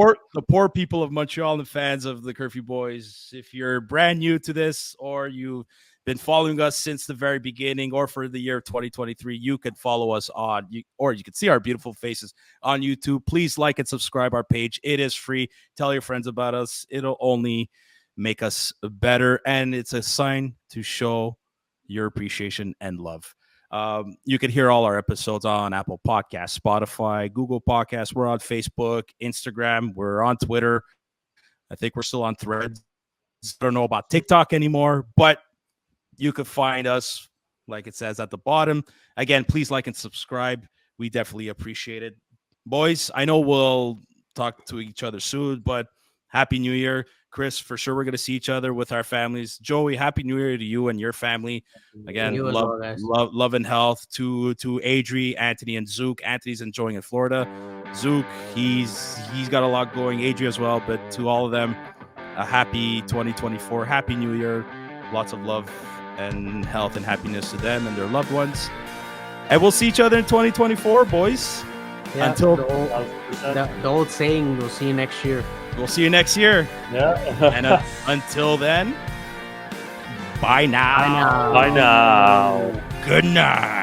Speaker 1: poor people of Montreal and fans of the Curfew Boys. If you're brand new to this, or you've been following us since the very beginning, or for the year of 2023, you can follow us or you can see our beautiful faces on YouTube. Please like and subscribe our page. It is free. Tell your friends about us. It'll only make us better, and it's a sign to show your appreciation and love. You can hear all our episodes on Apple Podcasts, Spotify, Google Podcasts. We're on Facebook, Instagram. We're on Twitter. I think we're still on Threads. I don't know about TikTok anymore, but you can find us, like it says at the bottom. Again, please like and subscribe. We definitely appreciate it. Boys, I know we'll talk to each other soon, but Happy New Year. Chris, for sure we're going to see each other with our families. Joey, Happy New Year to you and your family. Again,
Speaker 3: You as
Speaker 1: love,
Speaker 3: well, guys.
Speaker 1: love and health to Adri, Anthony, and Zook. Anthony's enjoying in Florida. Zook, he's got a lot going. Adri as well, but to all of them, a happy 2024, Happy New Year. Lots of love and health and happiness to them and their loved ones. And we'll see each other in 2024, boys.
Speaker 3: Yeah,
Speaker 1: Until-
Speaker 3: the old saying, we'll see you next year.
Speaker 1: We'll see you next year.
Speaker 2: Yeah.
Speaker 1: And until then, bye now.
Speaker 3: Bye now.
Speaker 2: Bye now.
Speaker 1: Good night.